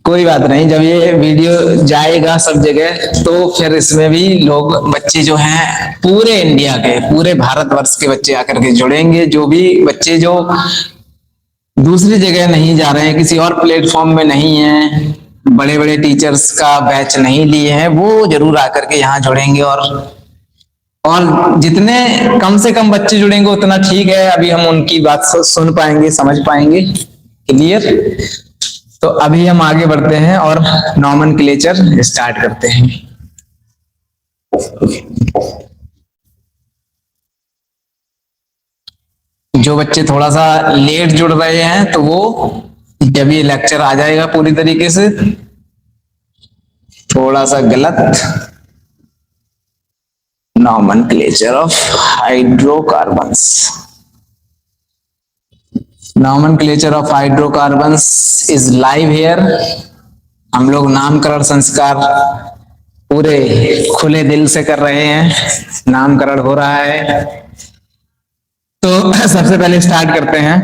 A: कोई बात नहीं, जब ये वीडियो जाएगा सब जगह तो फिर इसमें भी लोग, बच्चे जो हैं पूरे इंडिया के, पूरे भारतवर्ष के बच्चे आकर के जुड़ेंगे। जो भी बच्चे जो दूसरी जगह नहीं जा रहे हैं, किसी और प्लेटफॉर्म में नहीं है, बड़े बड़े टीचर्स का बैच नहीं लिए हैं, वो जरूर आकर के यहाँ जुड़ेंगे। और जितने कम से कम बच्चे जुड़ेंगे उतना ठीक है, अभी हम उनकी बात सुन पाएंगे, समझ पाएंगे। क्लियर? तो अभी हम आगे बढ़ते हैं और नॉमेनक्लेचर स्टार्ट करते हैं। जो बच्चे थोड़ा सा लेट जुड़ रहे हैं तो वो, जब ये लेक्चर आ जाएगा पूरी तरीके से, थोड़ा सा गलत, nomenclature of hydrocarbons, nomenclature of hydrocarbons is live here। हम लोग नामकरण संस्कार पूरे खुले दिल से कर रहे हैं, नामकरण हो रहा है। तो सबसे पहले स्टार्ट करते हैं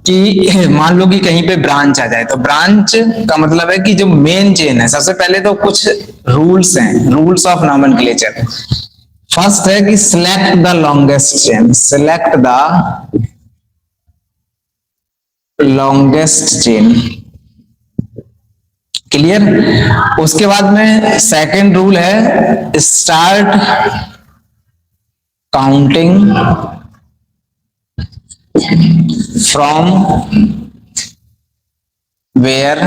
A: कि मान लो कि कहीं पे ब्रांच आ जाए, तो ब्रांच का मतलब है कि जो मेन चेन है। सबसे पहले तो कुछ रूल्स हैं, रूल्स ऑफ नॉमेनक्लेचर। फर्स्ट है कि select the longest chain, select the longest chain. Clear? उसके बाद में सेकंड रूल है start counting from where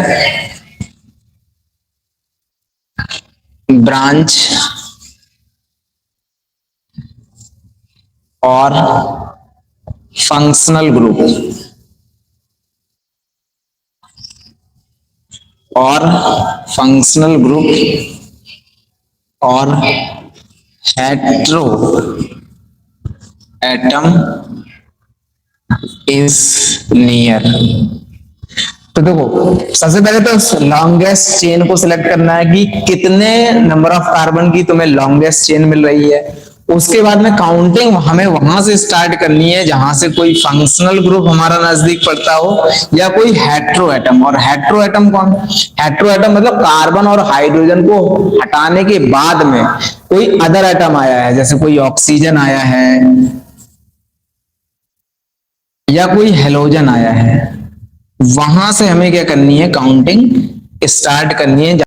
A: branch और फंक्शनल ग्रुप और फंक्शनल ग्रुप और हेट्रो एटम इज नियर। तो देखो, सबसे पहले तो लॉन्गेस्ट चेन को सिलेक्ट करना है कि कितने नंबर ऑफ कार्बन की तुम्हें लॉन्गेस्ट चेन मिल रही है। उसके बाद में काउंटिंग हमें वहां से स्टार्ट करनी है जहां से कोई फंक्शनल ग्रुप हमारा नजदीक पड़ता हो या कोई हेट्रो एटम। और हेट्रो एटम कौन? हेट्रो एटम मतलब कार्बन और हाइड्रोजन को हटाने के बाद में कोई अदर एटम आया है, जैसे कोई ऑक्सीजन आया है या कोई हेलोजन आया है, वहां से हमें क्या करनी है, काउंटिंग स्टार्ट करनी है।